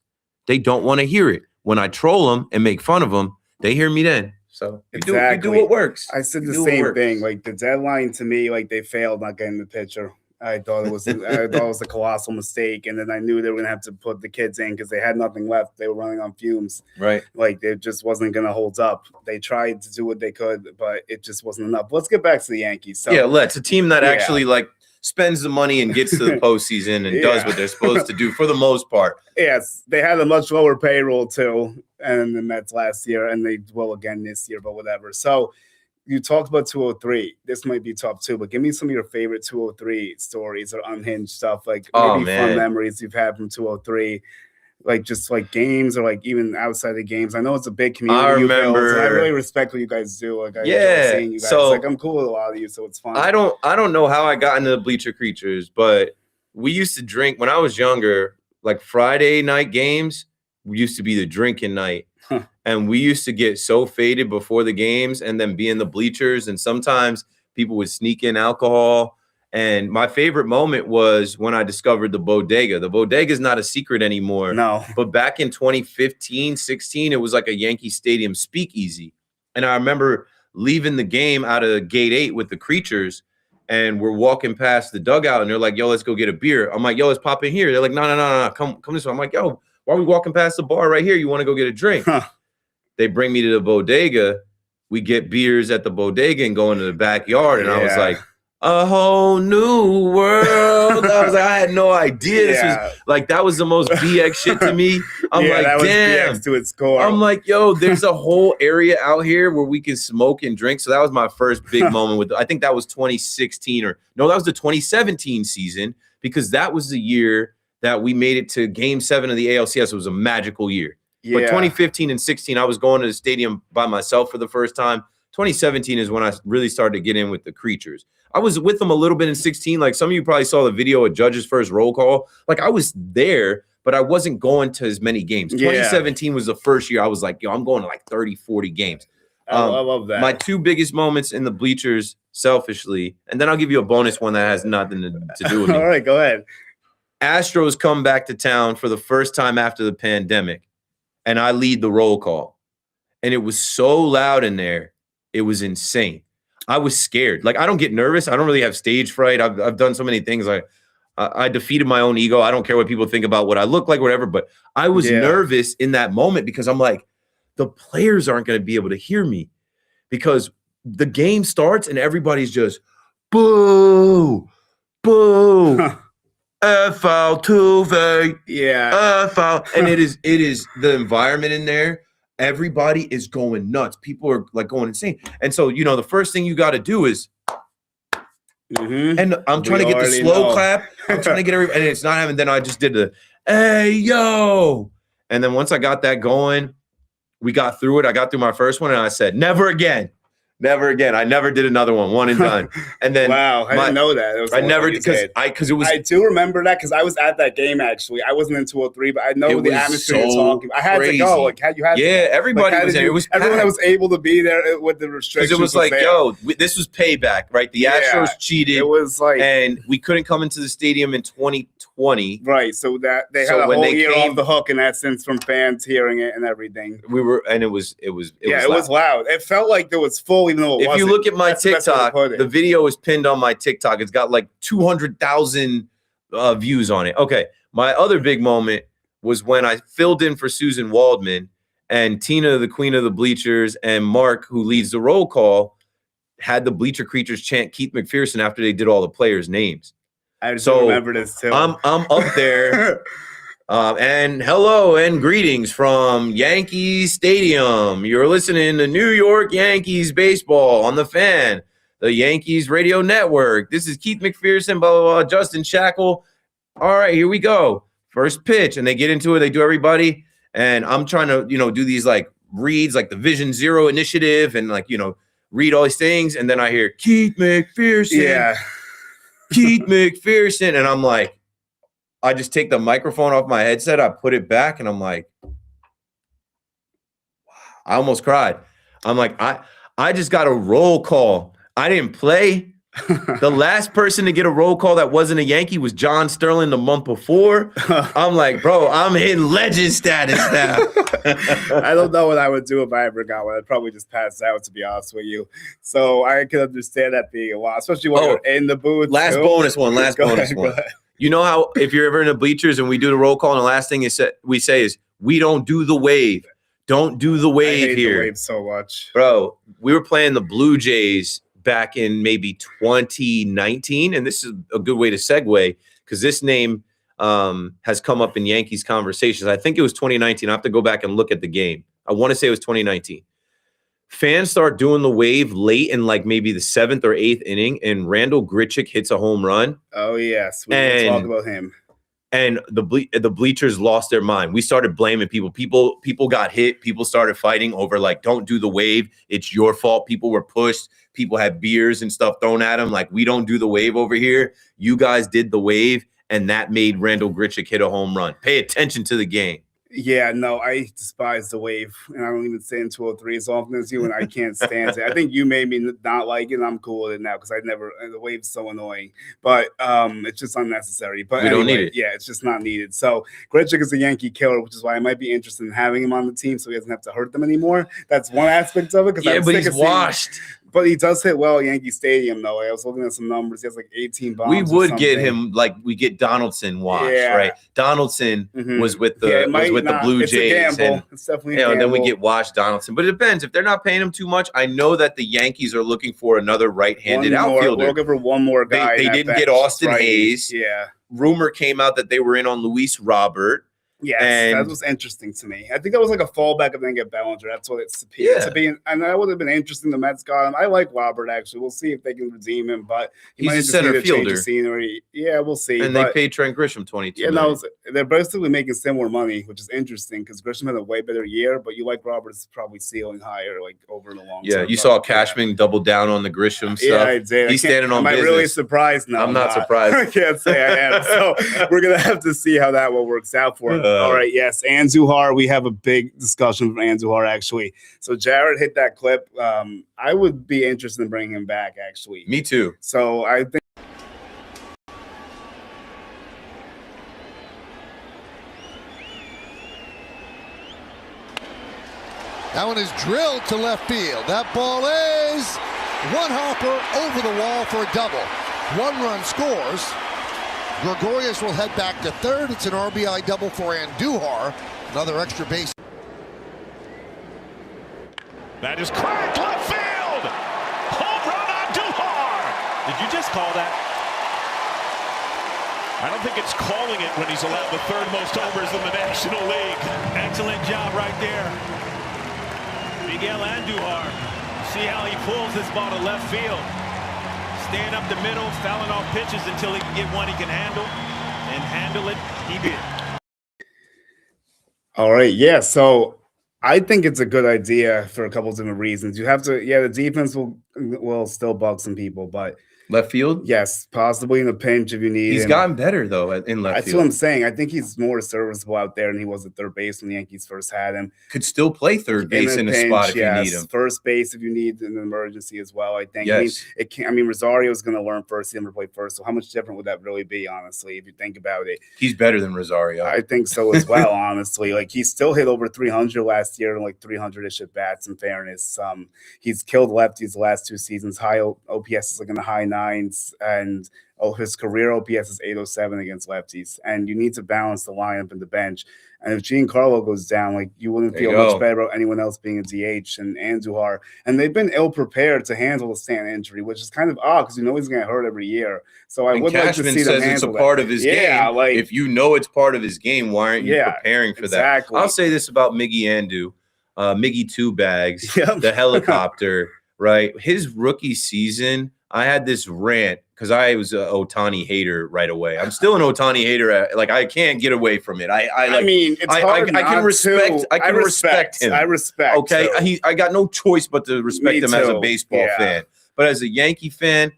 they don't want to hear it. When I troll them and make fun of them, they hear me then. So you do Exactly. what works. I said You the do what same works. thing. Like the deadline to me, like they failed not getting the pitcher. I thought it was a colossal mistake, and then I knew they were gonna have to put the kids in because they had nothing left. They were running on fumes. Right. Like it just wasn't gonna hold up. They tried to do what they could, but it just wasn't enough. Let's get back to the Yankees. So, Yeah, let's. A team that Yeah. actually like spends the money and gets to the postseason and does Yeah. what they're supposed to do for the most part. yes, they had a much lower payroll too, and the Mets last year, and they will again this year, but whatever. So you talked about 203. This might be top two, but give me some of your favorite 203 stories or unhinged stuff, like maybe fun memories you've had from 203. Like just like games or like even outside the games. I know it's a big community. I remember. And I really respect what you guys do. Like I enjoy seeing you guys. So like I'm cool with a lot of you, so it's fun. I don't know how I got into the Bleacher Creatures, but we used to drink when I was younger. Like Friday night games, we used to be the drinking night, and we used to get so faded before the games, and then be in the bleachers. And sometimes people would sneak in alcohol. And my favorite moment was when I discovered the bodega. The bodega is not a secret anymore. No. But back in 2015, 16, it was like a Yankee Stadium speakeasy. And I remember leaving the game out of gate 8 with the Creatures, and we're walking past the dugout, and they're like, yo, let's go get a beer. I'm like, yo, let's pop in here. They're like, no, come this way. I'm like, yo, why are we walking past the bar right here? You want to go get a drink? They bring me to the bodega. We get beers at the bodega and go into the backyard. And I was like, a whole new world. I was like, I had no idea. This was like, that was the most BX shit to me. I'm like, that damn. was BX to its core. I'm like, yo, there's a whole area out here where we can smoke and drink. So that was my first big moment with, I think that was 2016 that was the 2017 season, because that was the year that we made it to Game 7 of the ALCS. It was a magical year. But 2015 and 16, I was going to the stadium by myself for the first time. 2017 is when I really started to get in with the Creatures. I was with them a little bit in 16. Like some of you probably saw the video of Judge's first roll call. Like I was there, but I wasn't going to as many games. 2017 was the first year I was like, yo, I'm going to like 30, 40 games. I love that. My two biggest moments in the bleachers, selfishly, and then I'll give you a bonus one that has nothing to do with me. All right, go ahead. Astros come back to town for the first time after the pandemic, and I lead the roll call. And it was so loud in there. It was insane. I was scared. Like, I don't get nervous. I don't really have stage fright. I've done so many things. I defeated my own ego. I don't care what people think about what I look like, whatever. But I was nervous in that moment because I'm like, the players aren't going to be able to hear me because the game starts and everybody's just boo, boo, F-foul, Tuve, F-foul. And it is the environment in there. Everybody is going nuts. People are like going insane. And so, you know, the first thing you got to do is, and I'm trying to get the slow clap. I'm trying to get everybody, and it's not having. Then I just did the, hey, yo. And then once I got that going, we got through it. I got through my first one and I said, never again. Never again. I never did another one and done. And then wow, I didn't know that. I never because it was. I do remember that because I was at that game actually. I wasn't in 203, but I know the atmosphere you're talking. I had to go. Like you had. Yeah, everybody was there. It was everyone that was able to be there with the restrictions. Because it was like, yo, this was payback, right? The Astros cheated. It was like, and we couldn't come into the stadium in 2020. Right, so that they had a whole year off the hook in that sense from fans hearing it and everything. We were, and it was loud. It felt like there was full, even though it wasn't. If you look at my TikTok, the video is pinned on my TikTok. It's got like 200,000 views on it. Okay, my other big moment was when I filled in for Susan Waldman, and Tina, the queen of the bleachers, and Mark, who leads the roll call, had the Bleacher Creatures chant Keith McPherson after they did all the players' names. I just remember this too. I'm up there. And hello and greetings from Yankees Stadium. You're listening to New York Yankees baseball on the Fan, the Yankees radio network. This is Keith McPherson, blah, blah, blah, Justin Shackle. All right, here we go. First pitch. And they get into it. They do everybody. And I'm trying to, do these like reads, like the Vision Zero initiative and like, read all these things. And then I hear Keith McPherson. Yeah. Keith McPherson. And I'm like, I just take the microphone off my headset. I put it back and I'm like, wow. I almost cried. I'm like, I just got a roll call. I didn't play. The last person to get a roll call that wasn't a Yankee was John Sterling the month before. I'm like, bro, I'm hitting legend status now. I don't know what I would do if I ever got one. I'd probably just pass out, to be honest with you. So I can understand that being a lot, especially when you're in the booth. Last bonus one. You know how if you're ever in the bleachers and we do the roll call and the last thing we say is, we don't do the wave. Don't do the wave I hate here. The wave so much. Bro, we were playing the Blue Jays back in maybe 2019. And this is a good way to segue because this name has come up in Yankees conversations. I think it was 2019. I have to go back and look at the game. I want to say it was 2019. Fans start doing the wave late in like maybe the 7th or 8th inning, and Randall Grichuk hits a home run. Oh yes, we can talk about him. And the bleachers lost their mind. We started blaming people. People got hit. People started fighting over like, don't do the wave. It's your fault. People were pushed. People had beers and stuff thrown at them. Like, we don't do the wave over here. You guys did the wave, and that made Randall Grichuk hit a home run. Pay attention to the game. Yeah, no, I despise the wave, and I don't even say in 203 as often as you, and I can't stand it. I think you made me not like it, and I'm cool with it now because the wave's so annoying, but it's just unnecessary. But we don't need it. Yeah, it's just not needed. So Grichuk is a Yankee killer, which is why I might be interested in having him on the team so he doesn't have to hurt them anymore. That's one aspect of it. Yeah, but he's washed. But he does hit well at Yankee Stadium, though. I was looking at some numbers. He has like 18 bombs. We would get him like we get Donaldson washed, right? Donaldson was with the Blue Jays. It's a gamble. It's definitely a gamble. Then we get washed Donaldson. But it depends. If they're not paying him too much, I know that the Yankees are looking for another right-handed outfielder. We're looking for one more guy. They didn't get Austin Hayes. Yeah. Rumor came out that they were in on Luis Robert. Yes, that was interesting to me. I think that was like a fallback if they get Bellinger. That's what it's to be. And that would have been interesting. The Mets got him. I like Robert, actually. We'll see if they can redeem him, but he's a center fielder. Scenery. Yeah, we'll see. And they paid Trent Grisham $22 million. No, they're basically making similar money, which is interesting because Grisham had a way better year, but you like Robert's probably ceiling higher, like over in the long term. You saw Cashman double down on the Grisham stuff. Yeah, I did. He's standing on business. Am I really surprised? No, I'm not surprised. I can't say I am. So we're going to have to see how that one works out for him. All right, yes. Andujar, we have a big discussion from Andujar, actually. So Jared hit that clip. I would be interested in bringing him back, actually. Me too. So I think that one is drilled to left field. That ball is one hopper over the wall for a double. 1 run scores. Gregorius will head back to third. It's an RBI double for Andujar. Another extra base. That is cracked left field. Home run Andujar. Did you just call that? I don't think it's calling it when he's allowed the 3rd most homers in the National League. Excellent job right there. Miguel Andujar. See how he pulls this ball to left field. Staying up the middle, fouling off pitches until he can get one he can handle, and handle it, he did. All right, yeah, so I think it's a good idea for a couple of different reasons. You have to, the defense will still bug some people, but left field? Yes, possibly in a pinch if you need He's him. gotten better, though, in left field. That's what I'm saying. I think he's more serviceable out there than he was at third base when the Yankees first had him. Could still play third base in a spot if you need him. First base if you need an emergency as well, I think. Yes. I mean, Rosario's going to learn first. He's going to play first. So how much different would that really be, honestly, if you think about it? He's better than Rosario. I think so as well, honestly. Like, he still hit over 300 last year and like 300-ish at bats, in fairness. He's killed lefties the last 2 seasons. High OPS is like in the high 9s. And his career OPS is 807 against lefties. And you need to balance the lineup and the bench. And if Giancarlo goes down, like, you wouldn't feel much better about anyone else being a DH and Andujar. And they've been ill-prepared to handle the Stanton injury, which is kind of odd because you know he's going to hurt every year. So I would like to see them handle it's a part of his game. Like, if you know it's part of his game, why aren't you preparing for that? I'll say this about Miggy Andu, Miggy Two Bags, the helicopter, right? His rookie season, I had this rant because I was an Ohtani hater right away. I'm still an Ohtani hater. Like, I can't get away from it. I mean, it's hard. I can respect him. I respect. Okay, I got no choice but to respect him as a baseball fan. But as a Yankee fan,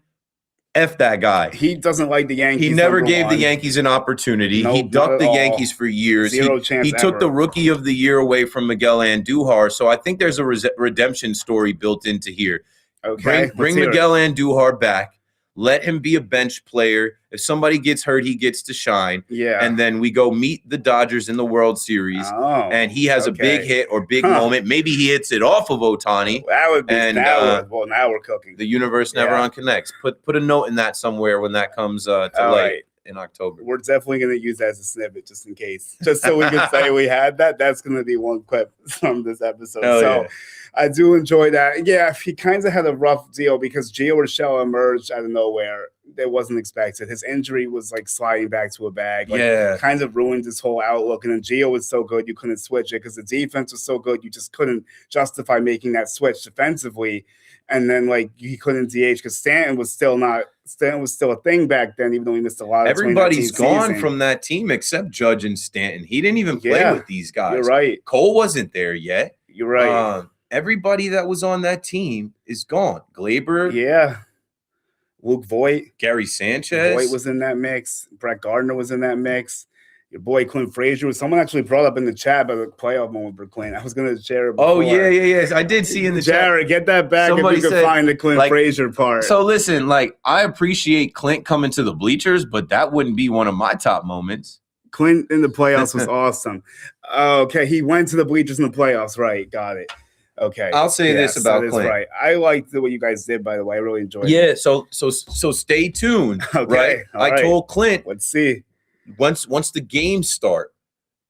F that guy. He doesn't like the Yankees. He never gave the Yankees an opportunity. He ducked the Yankees for years. He took the Rookie of the Year away from Miguel Andujar. So I think there's a redemption story built into here. Okay, bring Miguel Andujar back. Let him be a bench player. If somebody gets hurt, he gets to shine. Yeah. And then we go meet the Dodgers in the World Series. And he has a big hit or big moment. Maybe he hits it off of Ohtani. That would be now we're cooking. The universe never unconnects. Put a note in that somewhere when that comes to light in October. We're definitely going to use that as a snippet just in case. Just so we can say we had that. That's going to be one clip from this episode. I do enjoy that. Yeah, he kind of had a rough deal because Gio Urshela emerged out of nowhere. that wasn't expected. His injury was like sliding back to a bag. Like, Yeah. kind of ruined his whole outlook. And then Gio was so good you couldn't switch it because the defense was so good you just couldn't justify making that switch defensively. And then like he couldn't DH because Stanton was still a thing back then, even though he missed a lot of Everybody's 2019 gone season. from that team except Judge and Stanton. He didn't even play with these guys. You're right. Cole wasn't there yet. You're right. Everybody that was on that team is gone. Glaber, Yeah. Luke Voigt. Gary Sanchez. Voigt was in that mix. Brett Gardner was in that mix. Your boy Clint Frazier. Someone actually brought up in the chat about the playoff moment for Clint. I was going to share it before. Oh, yeah. I did see in the chat. Jared, get that back Somebody if you said, can find the Clint Frazier part. So listen, like I appreciate Clint coming to the bleachers, but that wouldn't be one of my top moments. Clint in the playoffs was awesome. Okay, he went to the bleachers in the playoffs. Right, got it. Okay. I'll say this about Clint. Right. I liked what you guys did, by the way. I really enjoyed it. Yeah, so stay tuned. Okay, Right? I told Clint let's see. Once the games start,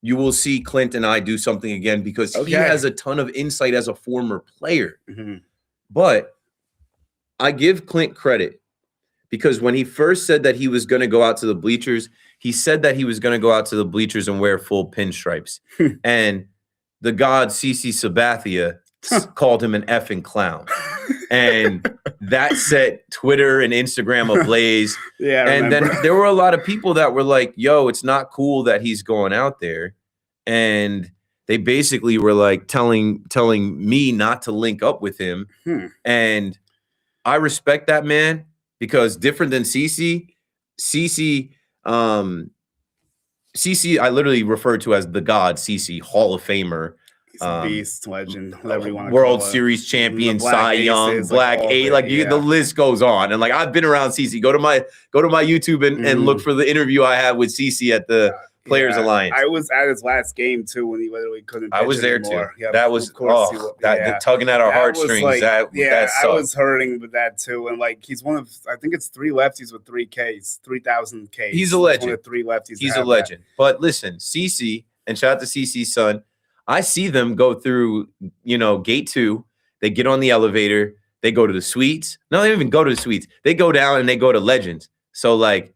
you will see Clint and I do something again because he has a ton of insight as a former player. Mm-hmm. But I give Clint credit because when he first said that he was going to go out to the bleachers, he said that he was going to go out to the bleachers and wear full pinstripes. And the god CC Sabathia called him an effing clown. And that set Twitter and Instagram ablaze. Yeah, and then there were a lot of people that were like, yo, it's not cool that he's going out there. And they basically were like telling me not to link up with him. And I respect that, man, because different than CC, I literally refer to as the god CC, Hall of Famer. He's a beast, legend, whatever you want to World call it. Series champion, Cy Aces, Young, Black A, the list goes on. And like I've been around CC. Go to my YouTube and look for the interview I had with CC at the Players Alliance. I was at his last game too when he literally couldn't. I was there anymore. too. Yeah, that was the tugging at our heartstrings. Like, that I was hurting with that too. And like he's one of, I think it's 3 lefties with 3 Ks, 3,000 Ks. He's a legend. One of 3 lefties. He's a legend. But listen, CC, and shout out to CC's son. I see them go through, gate 2. They get on the elevator. They go to the suites. No, they don't even go to the suites. They go down and they go to Legends. So, like,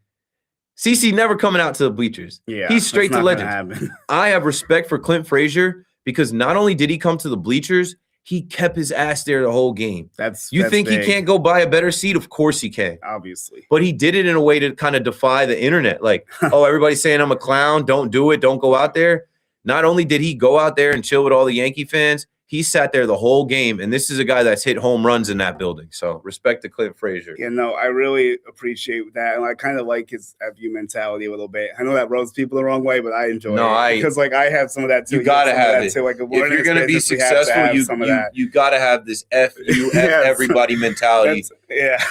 CC never coming out to the bleachers. Yeah, he's straight to Legends. I have respect for Clint Frazier because not only did he come to the bleachers, he kept his ass there the whole game. You think he can't go buy a better seat? Of course he can. Obviously. But he did it in a way to kind of defy the internet. Like, oh, everybody's saying I'm a clown. Don't do it. Don't go out there. Not only did he go out there and chill with all the Yankee fans, he sat there the whole game. And this is a guy that's hit home runs in that building. So respect to Clint Frazier. Yeah, no, I really appreciate that. And I kind of like his FU mentality a little bit. I know that rubs people the wrong way, but I enjoy it. Because like I have some of that too. You got to have it. Too. Like, if you're going to be successful, you got to have this FU, everybody mentality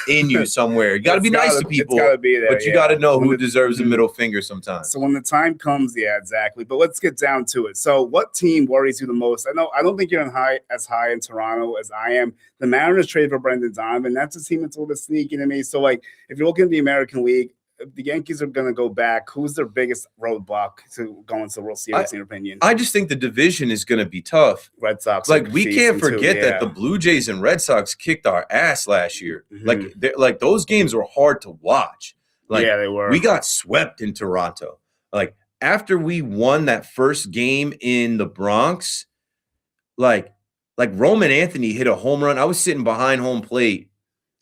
in you somewhere. You got to be nice to people, be there, but you got to know who deserves a middle finger sometimes. So when the time comes, yeah, exactly. But let's get down to it. So what team worries you the most? I don't think you're as high in Toronto as I am. The Mariners trade for Brendan Donovan. That's a team that's a little bit sneaky to me. So like, if you're looking at the American League, if the Yankees are going to go back, who's their biggest roadblock to go into the World Series, in your opinion? I just think the division is going to be tough. Red Sox. Like, we can't forget that the Blue Jays and Red Sox kicked our ass last year. Like those games were hard to watch. Like, yeah, they were. We got swept in Toronto. Like, after we won that first game in the Bronx, like Roman Anthony hit a home run. I was sitting behind home plate,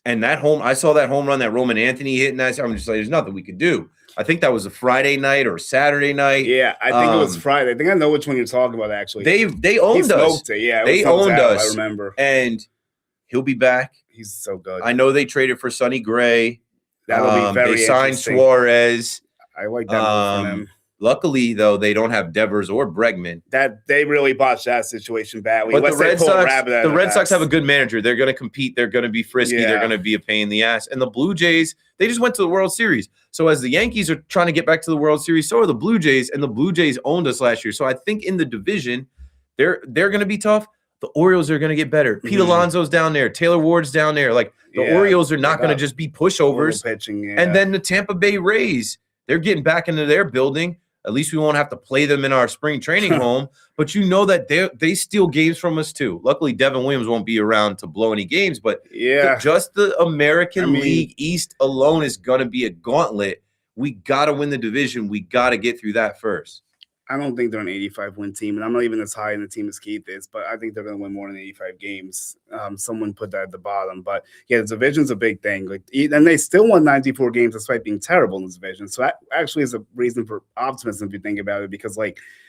and I saw that home run that Roman Anthony hit, and I'm just like, there's nothing we could do. I think that was a Friday night or Saturday night. Yeah, I think it was Friday. I think I know which one you're talking about, actually. They owned us. Yeah, they owned us. I remember. And he'll be back. He's so good. I know they traded for Sonny Gray. That'll be very They signed Suarez. I like that move for them. Luckily, though, they don't have Devers or Bregman. That they really botched that situation badly. But the Red Sox have a good manager. They're going to compete. They're going to be frisky. Yeah. They're going to be a pain in the ass. And the Blue Jays, they just went to the World Series. So as the Yankees are trying to get back to the World Series, so are the Blue Jays. And the Blue Jays owned us last year. So I think in the division, they're going to be tough. The Orioles are going to get better. Pete Alonso's down there. Taylor Ward's down there. Like, the Orioles are not going to just be pushovers. Pitching, And then the Tampa Bay Rays, they're getting back into their building. At least we won't have to play them in our spring training home. But you know that they steal games from us too. Luckily, Devin Williams won't be around to blow any games. But just the American League East alone is going to be a gauntlet. We got to win the division. We got to get through that first. I don't think they're an 85-win team, and I'm not even as high in the team as Keith is, but I think they're going to win more than 85 games. Someone put that at the bottom. But, yeah, the division's a big thing. And they still won 94 games despite being terrible in the division. So that actually is a reason for optimism if you think about it, because,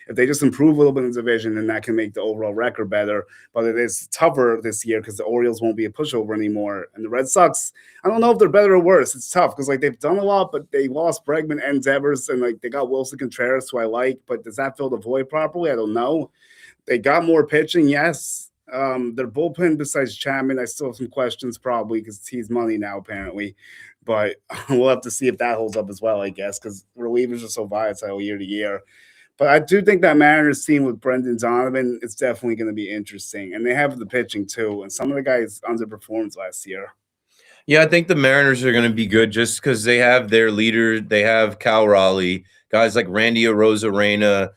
if they just improve a little bit in the division, then that can make the overall record better. But it is tougher this year because the Orioles won't be a pushover anymore. And the Red Sox, I don't know if they're better or worse. It's tough because, they've done a lot, but they lost Bregman and Devers, and, they got Wilson Contreras, who I like. But does that fill the void properly? I don't know. They got more pitching, yes. Their bullpen, besides Chapman, I still have some questions probably because he's money now, apparently. But we'll have to see if that holds up as well, I guess, because relievers are so volatile year to year. But I do think that Mariners team with Brendan Donovan is definitely going to be interesting. And they have the pitching, too. And some of the guys underperformed last year. Yeah, I think the Mariners are going to be good just because they have their leader. They have Cal Raleigh, guys like Randy Arozarena,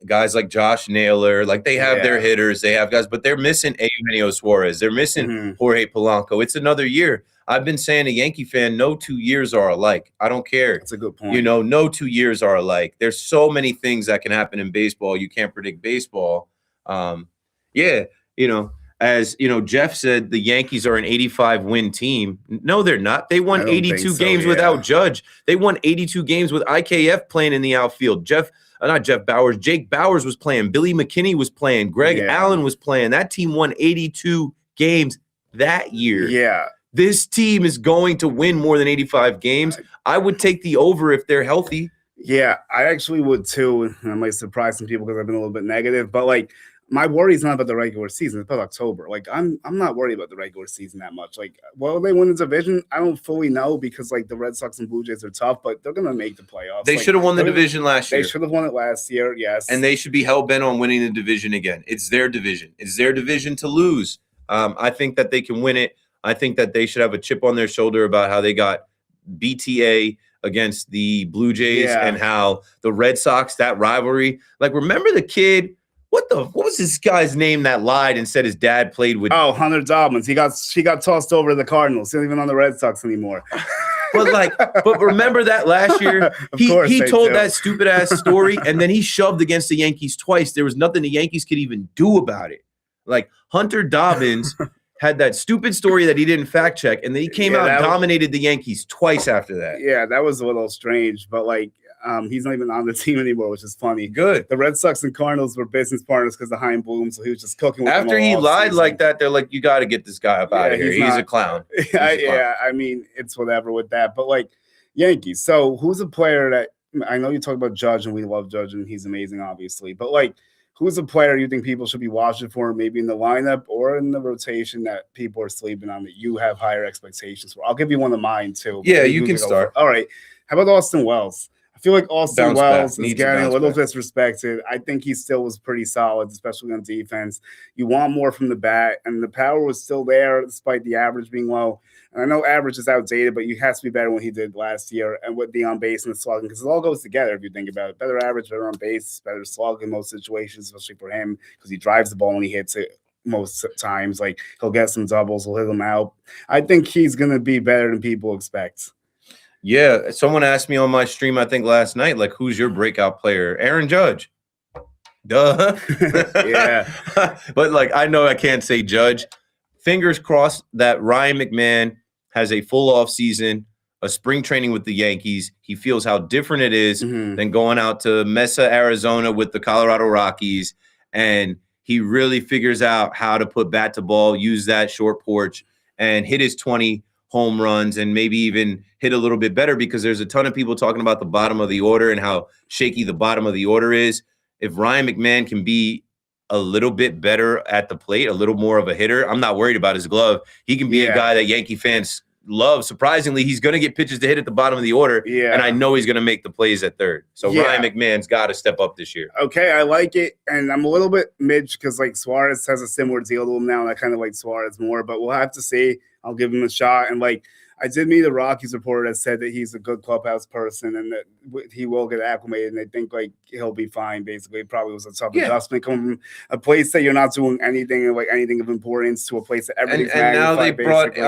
guys like Josh Naylor. They have their hitters. They have guys, but they're missing Eugenio Suarez. They're missing Jorge Polanco. It's another year. I've been saying, a Yankee fan, no 2 years are alike. I don't care. That's a good point. No 2 years are alike. There's so many things that can happen in baseball. You can't predict baseball. As Jeff said, the Yankees are an 85-win team. No, they're not. They won 82 games without Judge. They won 82 games with IKF playing in the outfield. Jake Bowers was playing. Billy McKinney was playing. Greg Allen was playing. That team won 82 games that year. Yeah. This team is going to win more than 85 games. I would take the over if they're healthy. Yeah, I actually would too. And I might surprise some people because I've been a little bit negative. But my worry is not about the regular season. It's about October. I'm not worried about the regular season that much. Will they win the division? I don't fully know because the Red Sox and Blue Jays are tough, but they're gonna make the playoffs. They should have won the division last year. They should have won it last year, yes. And they should be hell-bent on winning the division again. It's their division. It's their division to lose. I think that they can win it. I think that they should have a chip on their shoulder about how they got BTA against the Blue Jays and how the Red Sox, that rivalry. Remember the kid? What was this guy's name that lied and said his dad played with? Oh, Hunter Dobbins. He got tossed over to the Cardinals. He's not even on the Red Sox anymore. But remember that last year he told that stupid ass story and then he shoved against the Yankees twice. There was nothing the Yankees could even do about it. Hunter Dobbins had that stupid story that he didn't fact check, and then he came out and dominated the Yankees twice after that. Yeah, that was a little strange, but he's not even on the team anymore, which is funny. Good. The Red Sox and Cardinals were business partners because of Chaim Bloom, so he was just cooking with them after he lied season. Like that. They're like, you got to get this guy up out of here. He's a clown. I mean, it's whatever with that, but Yankees. So who's a player that I know you talk about Judge, and we love Judge, and he's amazing, obviously, but who's a player you think people should be watching for, maybe in the lineup or in the rotation that people are sleeping on that you have higher expectations for? I'll give you one of mine, too. Yeah, you can start. All right. How about Austin Wells? I feel like Austin Wells is getting a little disrespected. I think he still was pretty solid, especially on defense. You want more from the bat, and the power was still there despite the average being low. And I know average is outdated, but you have to be better than what he did last year and with the on base and the slugging, because it all goes together if you think about it. Better average, better on base, better slug in most situations, especially for him because he drives the ball when he hits it most times. He'll get some doubles, he'll hit them out. I think he's going to be better than people expect. Yeah, someone asked me on my stream, I think last night, who's your breakout player? Aaron Judge. Duh. Yeah. But I know I can't say Judge. Fingers crossed that Ryan McMahon has a full off season, a spring training with the Yankees. He feels how different it is than going out to Mesa, Arizona with the Colorado Rockies. And he really figures out how to put bat to ball, use that short porch, and hit his 20 home runs and maybe even hit a little bit better because there's a ton of people talking about the bottom of the order and how shaky the bottom of the order is. If Ryan McMahon can be a little bit better at the plate, a little more of a hitter, I'm not worried about his glove. He can be a guy that Yankee fans love. Surprisingly, he's going to get pitches to hit at the bottom of the order, and I know he's going to make the plays at third. So Ryan McMahon's got to step up this year. Okay, I like it, and I'm a little bit midge because Suarez has a similar deal to him now, and I kind of like Suarez more, but we'll have to see. I'll give him a shot, and I did meet a Rockies reporter that said that he's a good clubhouse person and that he will get acclimated, and they think like he'll be fine. Basically, it probably was a tough adjustment coming from a place that you're not doing anything of importance to a place that everything's and now they brought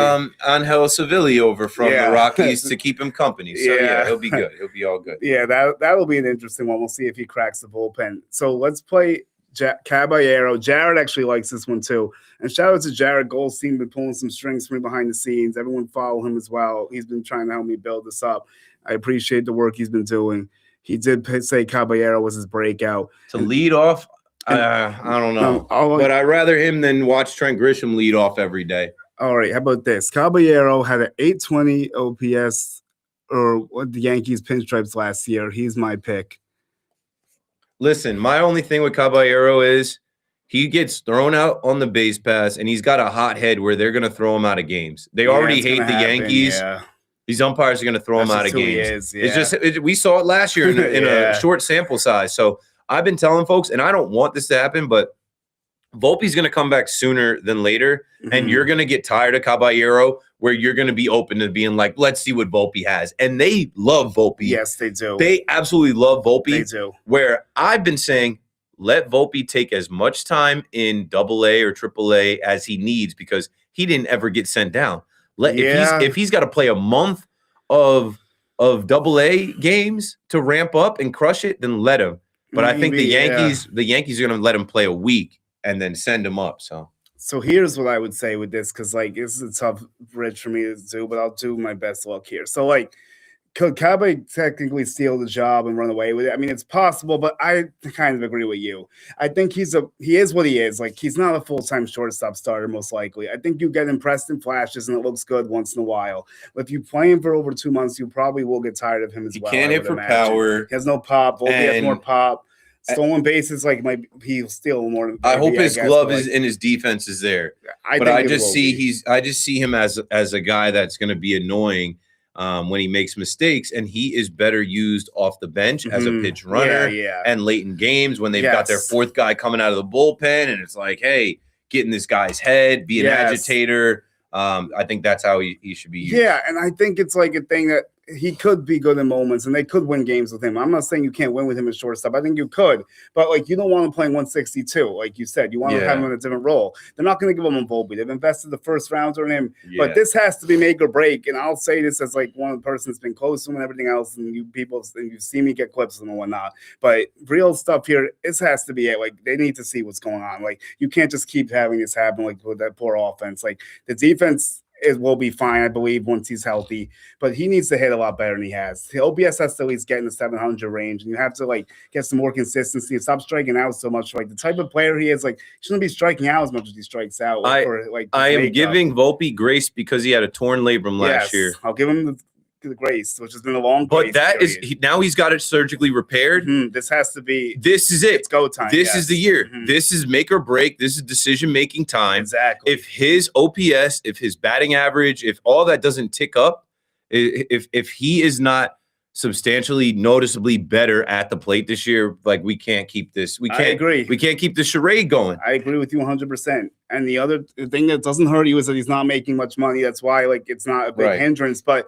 Angel Sevilla over from the Rockies to keep him company. So he'll be good. He'll be all good. Yeah, that'll be an interesting one. We'll see if he cracks the bullpen. So let's play Caballero. Jared actually likes this one too. And shout out to Jared Goldstein, been pulling some strings for me behind the scenes. Everyone follow him as well. He's been trying to help me build this up. I appreciate the work he's been doing. He did say Caballero was his breakout. To lead off, I don't know. But I'd rather him than watch Trent Grisham lead off every day. All right, how about this? Caballero had an 820 OPS or what the Yankees pinstripes last year. He's my pick. Listen, my only thing with Caballero is he gets thrown out on the base pass, and he's got a hot head where they're going to throw him out of games. They already hate the Yankees. Yeah. These umpires are going to throw him out of games. It's just we saw it last year in a short sample size. So I've been telling folks, and I don't want this to happen, but Volpe's going to come back sooner than later, and you're going to get tired of Caballero where you're going to be open to being like, let's see what Volpe has. And they love Volpe. Yes, they do. They absolutely love Volpe. They do. Where I've been saying, let Volpe take as much time in AA or AAA as he needs because he didn't ever get sent down. If he's got to play a month of AA games to ramp up and crush it, then let him. But I think the Yankees are going to let him play a week and then send him up. So here's what I would say with this, because like this is a tough bridge for me to do, but I'll do my best luck here. So like, could Cabe technically steal the job and run away with it? I mean, it's possible, but I kind of agree with you. I think he is what he is. Like, he's not a full-time shortstop starter, most likely. I think you get impressed in flashes and it looks good once in a while. But if you play him for over 2 months, you probably will get tired of him as well. He can't hit for power. He has no pop. Volpe has more pop. Stolen bases, like he'll steal more. I hope his glove is in his defense is there. I just see him as a guy that's going to be annoying when he makes mistakes, and he is better used off the bench as a pitch runner and late in games when they've got their fourth guy coming out of the bullpen, and it's like, hey, get in this guy's head, be an agitator. I think that's how he should be used. Yeah, and I think it's like a thing that he could be good in moments, and they could win games with him. I'm not saying you can't win with him as shortstop. I think you could, but like you don't want him playing 162, like you said. You want to have him in a different role. They're not going to give him a Volpe. They've invested the first rounder in him, but this has to be make or break. And I'll say this as like one person that's been close to him and everything else, and you see me get clips and whatnot. But real stuff here, this has to be it. Like they need to see what's going on. Like you can't just keep having this happen like with that poor offense. Like the defense. It will be fine, I believe, once he's healthy. But he needs to hit a lot better than he has. The OPS has to at least get in the 700 range, and you have to like get some more consistency and stop striking out so much. Like the type of player he is, like he shouldn't be striking out as much as he strikes out. I am giving Volpe grace because he had a torn labrum last year. I'll give him the grace, which has been a long. But that period. Now he's got it surgically repaired. This has to be. This is it. It's go time. This is the year. This is make or break. This is decision making time. Exactly. If his OPS, if his batting average, if all that doesn't tick up, if he is not substantially, noticeably better at the plate this year, like we can't keep this. I agree. We can't keep the charade going. I agree with you 100%. And the other thing that doesn't hurt you is that he's not making much money. That's why like it's not a big hindrance, but.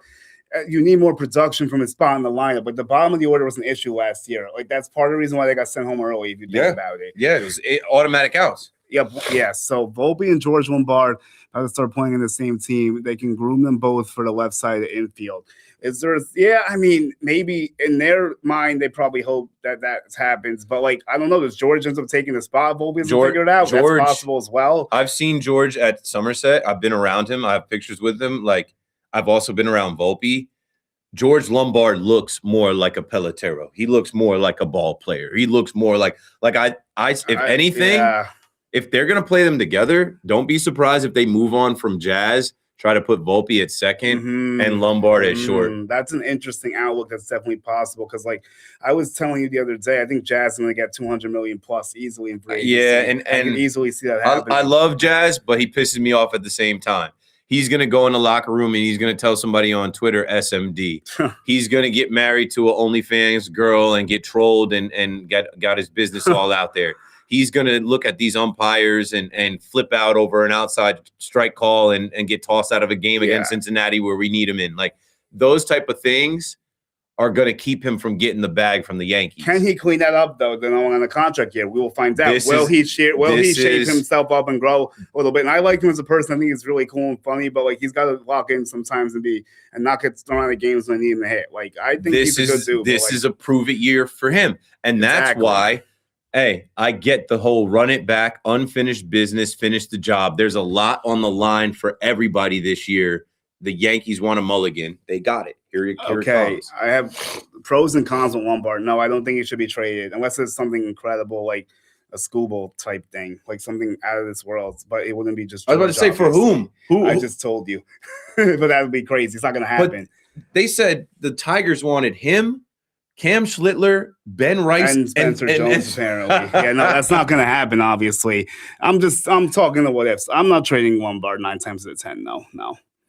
You need more production from his spot in the lineup. But the bottom of the order was an issue last year. Like that's part of the reason why they got sent home early. If you think about it, it was automatic outs. Yeah. So Volpe and George Lombard have to start playing in the same team. They can groom them both for the left side of the infield. Is there? Yeah, I mean, maybe in their mind they probably hope that happens. But like, I don't know. Does George ends up taking the spot? Volpe doesn't figure it out. That's possible as well. I've seen George at Somerset. I've been around him. I have pictures with him. Like. I've also been around Volpe. George Lombard looks more like a Pelotero. He looks more like a ball player. He looks more like if they're going to play them together, don't be surprised if they move on from Jazz, try to put Volpe at second and Lombard at short. That's an interesting outlook. That's definitely possible because, like I was telling you the other day, I think Jazz is going to get $200 million plus easily in free agency. And I can easily see that happen. I love Jazz, but he pisses me off at the same time. He's going to go in the locker room and he's going to tell somebody on Twitter, SMD. He's going to get married to an OnlyFans girl and get trolled and got his business all out there. he's going to look at these umpires and flip out over an outside strike call and get tossed out of a game against Cincinnati where we need him in. Like those type of things are going to keep him from getting the bag from the Yankees. Can he clean that up, though? They're not on the contract yet. We will find out. Will he shape himself up and grow a little bit? And I like him as a person. I think he's really cool and funny, but like he's got to lock in sometimes and not get thrown out of games when they need him to hit. Like I think he's a good dude. This is a prove-it year for him, and that's why. Hey, I get the whole run it back, unfinished business, finish the job. There's a lot on the line for everybody this year. The Yankees want a mulligan. They got it. Here it comes. I have pros and cons with Lombard. No, I don't think he should be traded unless it's something incredible like a Scooble type thing, like something out of this world. But it wouldn't be just. I was about to say for whom? Who? I just told you, but that would be crazy. It's not going to happen. But they said the Tigers wanted him, Cam Schlittler, Ben Rice, and Spencer Jones. Apparently, yeah, no, that's not going to happen. Obviously, I'm talking the what ifs. I'm not trading Lombard 9 times out of 10.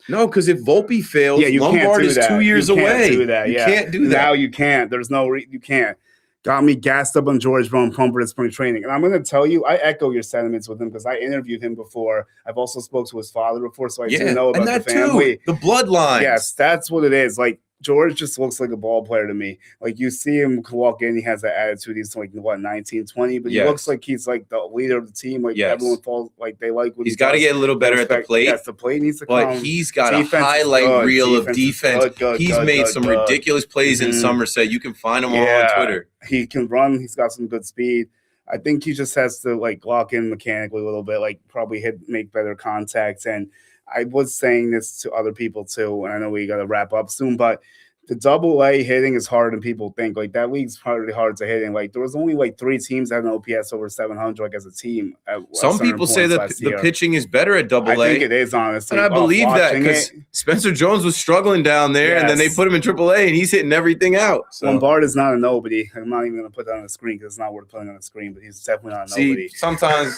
No, because if Volpe fails, Lombard is 2 years away. You can't do that. Now you can't. There's no you can't. Got me gassed up on George Brown Pumper at spring training. And I'm going to tell you, I echo your sentiments with him because I interviewed him before. I've also spoke to his father before, so I do know about the family. Too. The bloodline. Yes, that's what it is. Like, George just looks like a ball player to me. Like, you see him walk in, he has that attitude. He's like, 19, 20, but he looks like he's like the leader of the team. Like, everyone falls, like, they like what he's got to get a little better at the plate. Yes, the plate needs to come. But he's got a highlight reel of defense. He's made some ridiculous plays in Somerset. You can find him all on Twitter. He can run. He's got some good speed. I think he just has to, like, lock in mechanically a little bit, like, probably make better contacts. And I was saying this to other people too, and I know we got to wrap up soon, but the double-A hitting is harder than people think. Like, that league's really hard to hit. And, like, there was only, like, 3 teams that had an OPS over 700, like, as a team. Some people say that the pitching is better at double-A. I think it is, honestly. And I believe that because Spencer Jones was struggling down there, and then they put him in AAA, and he's hitting everything out. So. Lombard is not a nobody. I'm not even going to put that on the screen because it's not worth putting on the screen, but he's definitely not a nobody. Sometimes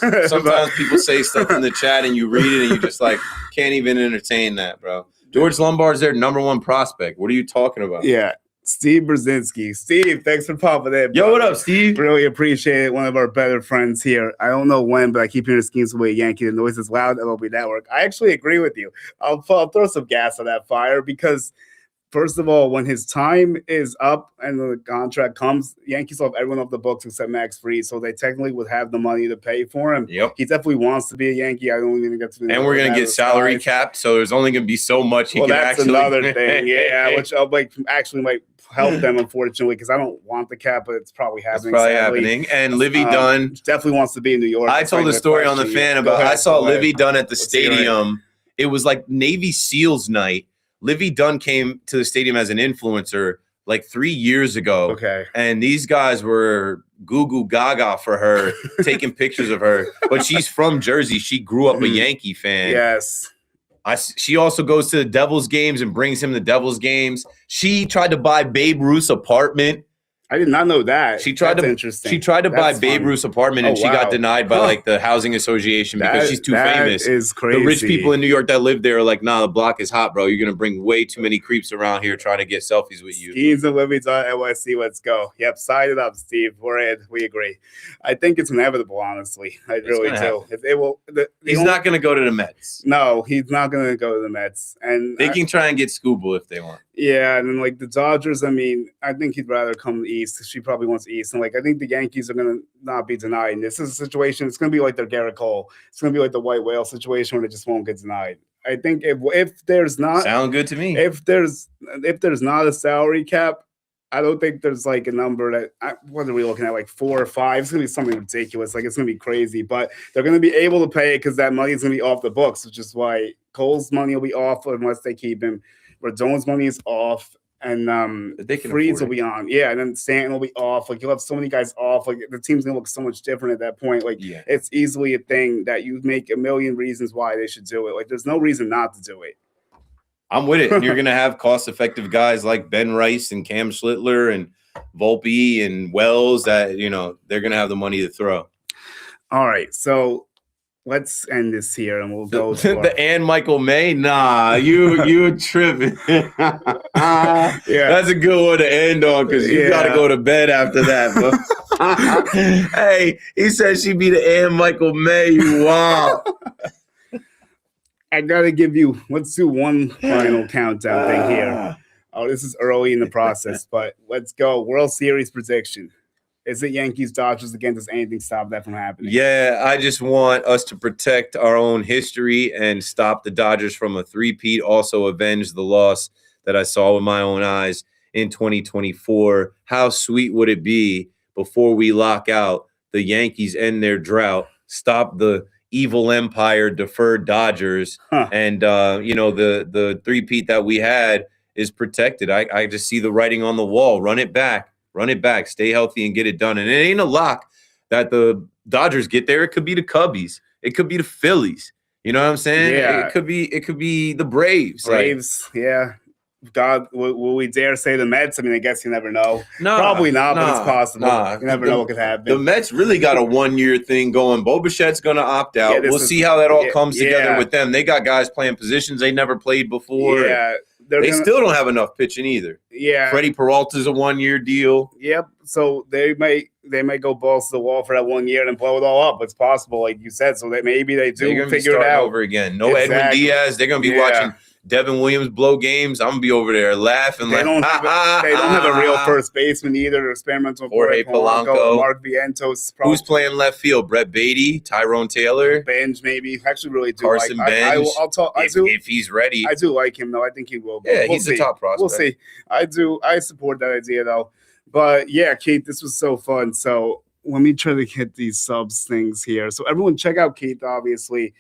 people say stuff in the chat, and you read it, and you just, like, can't even entertain that, bro. George Lombard's their #1 prospect. What are you talking about? Yeah. Steve Brzezinski. Steve, thanks for popping in. Yo, what up, Steve? Really appreciate it. One of our better friends here. I don't know when, but I keep hearing schemes away Yankee. The noise is loud. MLB Network. I actually agree with you. I'll throw some gas on that fire because, first of all, when his time is up and the contract comes, Yankees will have everyone off the books except Max Fried, so they technically would have the money to pay for him. Yep. He definitely wants to be a Yankee. I don't even get to. And we're gonna get salary capped, so there's only gonna be so much he can actually. Well, that's another thing. Yeah, which might help them, unfortunately, because I don't want the cap, but it's probably happening. It's probably happening. And Livy Dunn definitely wants to be in New York. I told a story on the fan about I saw Livy Dunn at the stadium. It was like Navy SEALs night. Livy Dunn came to the stadium as an influencer like 3 years ago. Okay. And these guys were goo gaga for her, taking pictures of her. But she's from Jersey. She grew up a Yankee fan. Yes. She also goes to the Devils games and brings him the Devils games. She tried to buy Babe Ruth's apartment. I did not know that. She tried to buy Babe Ruth's apartment, and she got denied by like the housing association because she's too famous. That is crazy. The rich people in New York that live there are like, nah, the block is hot, bro. You're gonna bring way too many creeps around here trying to get selfies with you. Schemes and Libby's on NYC. Let's go. Yep, sign it up, Steve. We're in. We agree. I think it's inevitable, honestly. I really do. He's not gonna go to the Mets. No, he's not gonna go to the Mets, and they can try and get Scooble if they want. Yeah, and then like the Dodgers, I mean, I think he'd rather come east. She probably wants east, and like I think the Yankees are gonna not be denied. And this is a situation. It's gonna be like their Garrett Cole. It's gonna be like the White Whale situation where they just won't get denied. I think if there's not sound good to me. If there's not a salary cap, I don't think there's like a number what are we looking at, like 4 or 5? It's gonna be something ridiculous. Like it's gonna be crazy, but they're gonna be able to pay it because that money is gonna be off the books, which is why Cole's money will be off unless they keep him. Rodon's money is off, and Freed's will be on. Yeah, and then Stanton will be off. Like, you'll have so many guys off. Like, the team's going to look so much different at that point. Like, It's easily a thing that you make a million reasons why they should do it. Like, there's no reason not to do it. I'm with it. And you're going to have cost-effective guys like Ben Rice and Cam Schlittler and Volpe and Wells that, they're going to have the money to throw. All right, so let's end this here and we'll go to The and Michael May. Nah, you tripping. yeah. That's a good one to end on because you got to go to bed after that. But hey, he said she'd be the and Michael May. Wow. I gotta give you. Let's do one final countdown thing here. Oh, this is early in the process, but let's go. World Series prediction. Is it Yankees Dodgers again? Does anything stop that from happening? Yeah, I just want us to protect our own history and stop the Dodgers from a three-peat. Also avenge the loss that I saw with my own eyes in 2024. How sweet would it be before we lock out the Yankees end their drought, stop the evil empire deferred Dodgers, and the three-peat that we had is protected. I just see the writing on the wall. Run it back, stay healthy and get it done. And it ain't a lock that the Dodgers get there. It could be the Cubbies, it could be the Phillies. You know what I'm saying? Yeah. It could be the Braves. Yeah. God, will we dare say the Mets? I mean, I guess you never know. No, probably not, but it's possible. You never know what could happen. The Mets really got a 1-year thing going. Bo Bichette's going to opt out. We'll see how that all comes together with them. They got guys playing positions they never played before. Yeah, they still don't have enough pitching either. Yeah, Freddie Peralta's a 1-year deal. Yep. So they might go balls to the wall for that 1 year and blow it all up. It's possible, like you said. So maybe they do figure it out over again. No Edwin Diaz. They're going to be watching Devin Williams blow games. I'm gonna be over there laughing. They don't have a real first baseman either. They're experimental with Jorge Polanco, Mark Vientos. Who's playing left field? Brett Beatty, Tyrone Taylor, Benj maybe. Actually, really do Carson Benj. I'll talk. If he's ready. I do like him though. I think he will. Yeah, he's a top prospect. We'll see. I support that idea though. But yeah, Keith, this was so fun. So let me try to hit these subs things here. So everyone, check out Keith, obviously,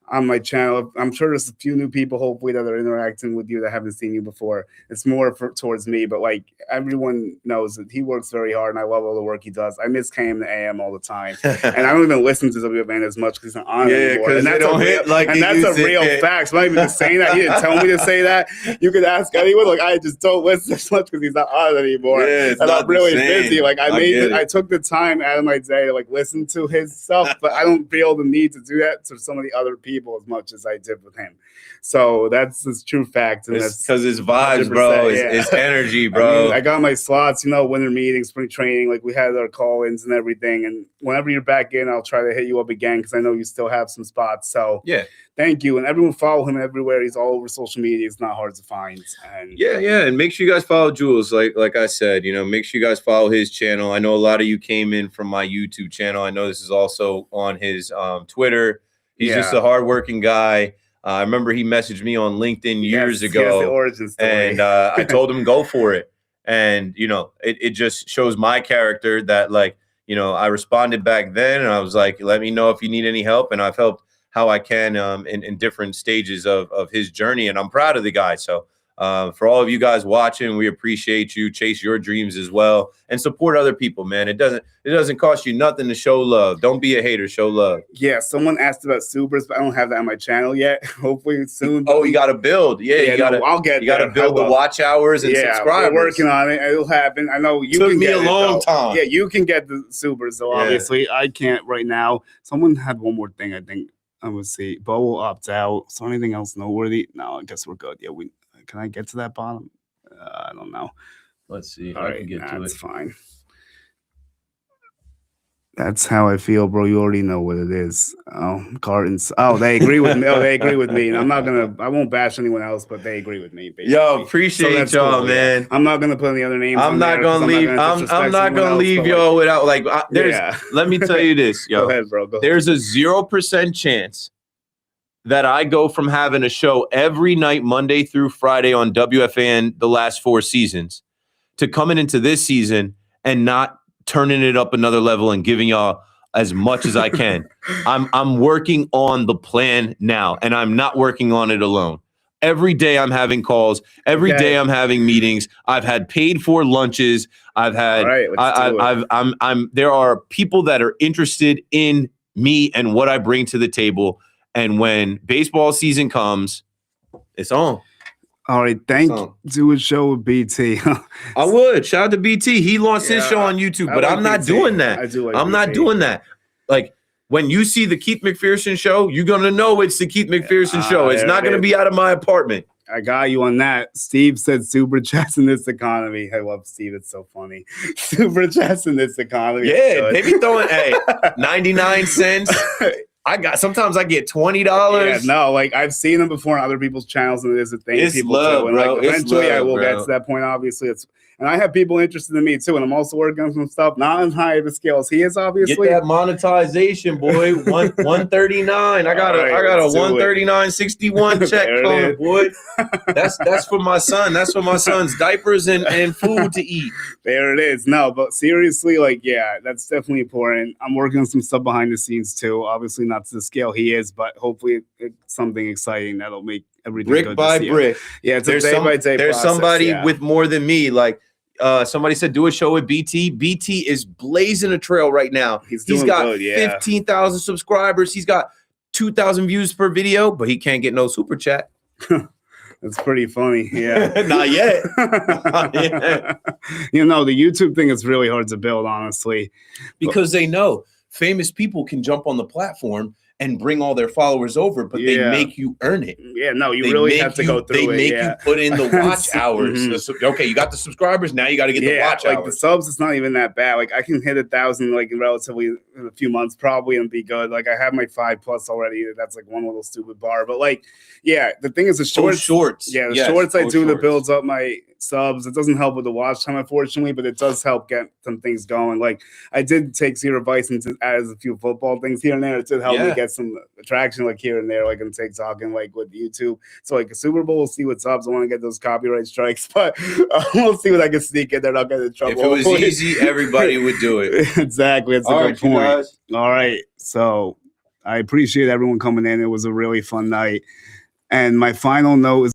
on my channel. I'm sure there's a few new people, hopefully, that are interacting with you that haven't seen you before. It's more towards me, but like everyone knows that he works very hard, and I love all the work he does. I miss KM the AM all the time, and I don't even listen to WFAN as much because he's not on anymore. And that's a real fact. So I'm not even just saying that. He didn't tell me to say that. You could ask anyone. Like, I just don't listen as much because he's not on anymore. Yeah, and I'm really busy. Like I took the time out of my day to like listen to his stuff, but I don't feel the need to do that to some of the other people as much as I did with him. So that's the true fact. And that's because his vibes, bro, his energy, bro. I mean, I got my slots, winter meetings, spring training, like we had our call-ins and everything. And whenever you're back in, I'll try to hit you up again because I know you still have some spots. So yeah, thank you. And everyone follow him everywhere. He's all over social media. It's not hard to find. And and make sure you guys follow Jules. Like I said, make sure you guys follow his channel. I know a lot of you came in from my YouTube channel. I know this is also on his Twitter. He's just a hardworking guy. I remember he messaged me on LinkedIn years ago, the origin story. And I told him go for it. And it just shows my character that I responded back then, and I was like, let me know if you need any help, and I've helped how I can in different stages of his journey, and I'm proud of the guy. So for all of you guys watching, we appreciate you. Chase your dreams as well, and support other people, man. It doesn't cost you nothing to show love. Don't be a hater. Show love. Yeah, someone asked about supers, but I don't have that on my channel yet. Hopefully soon. Oh, you got to build. You got to build the watch hours and subscribers. We're working on it. It'll happen. I know you can get it. Took me a long time. Yeah, you can get the supers, though. Obviously, I can't right now. Someone had one more thing. I think I would see. Bo will opt out. So anything else noteworthy? No, I guess we're good. Yeah, Can I get to that bottom? I don't know. Let's see if I can get to it. That's fine. That's how I feel, bro. You already know what it is. Oh, cartons. Oh, they agree with me. They agree with me. And I won't bash anyone else, but they agree with me. Basically. Yo, appreciate y'all, cool, man. Yeah. I'm not gonna put any other names. I'm not gonna leave. I'm not gonna leave y'all without let me tell you this, yo. Go ahead, bro. Go ahead. There's a 0% chance that I go from having a show every night, Monday through Friday on WFAN the last 4 seasons, to coming into this season and not turning it up another level and giving y'all as much as I can. I'm working on the plan now, and I'm not working on it alone. Every day I'm having calls. Every day I'm having meetings. I've had paid for lunches. I've had. There are people that are interested in me and what I bring to the table. And when baseball season comes, it's on. All right, do a show with BT. I would. Shout out to BT. He launched his show on YouTube, but I'm not doing that. I do like I'm not doing that. Like, When you see the Keith McPherson show, you're gonna know it's the Keith McPherson show. It's not gonna be out of my apartment. I got you on that. Steve said super chats in this economy. I love Steve. It's so funny. Super chats in this economy. Yeah, they be throwing 99 cents. Sometimes I get $20. Yeah, no, like I've seen them before on other people's channels, and it is a thing It's people love, do. And bro. like, It's eventually I love, will bro. get to that point. Obviously, and I have people interested in me too, and I'm also working on some stuff, not as high of a scale as he is, obviously. Get that monetization, boy. 139. I got a 139.61 check coming, boy. That's for my son. That's for my son's diapers and food to eat. There it is. No, but seriously, like, yeah, that's definitely important. I'm working on some stuff behind the scenes too. Obviously, not to the scale he is, but hopefully it's something exciting that'll make everything Brick good by this year. brick. Yeah, it's a day by day. There's somebody yeah. with more than me. Like somebody said, do a show with BT. BT is blazing a trail right now. He's got good, yeah. 15,000 subscribers. He's got 2,000 views per video, but he can't get no super chat. That's pretty funny. Yeah. Not yet. Not yet. You know, the YouTube thing is really hard to build, honestly. Because they know famous people can jump on the platform and bring all their followers over, but they make you earn it. Yeah, no, you really have to go through it. They make you put in the watch hours. Mm-hmm. Okay, you got the subscribers, now you got to get the watch like hours. The subs, it's not even that bad. Like I can hit 1,000 like relatively in a few months probably and be good. Like I have my 5+ already. That's like one little stupid bar. But like, yeah, the thing is the shorts. Yeah, the shorts I do that builds up my subs. It doesn't help with the watch time, unfortunately, but it does help get some things going. Like I did take Zero Vice and add a few football things here and there. It did help me get some attraction like here and there, like on TikTok and like with YouTube. So like a Super Bowl, we'll see what's up. I want to get those copyright strikes, but we'll see what I can sneak in there. I'll get in trouble. If it was easy, everybody would do it. Exactly. That's a good point. All right. So I appreciate everyone coming in. It was a really fun night. And my final note is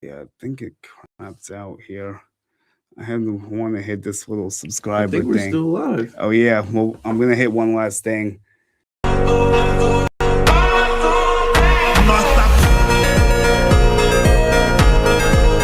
I think it craps out here. I want to hit this little subscriber thing. We're still alive. Oh yeah. Well, I'm gonna hit one last thing.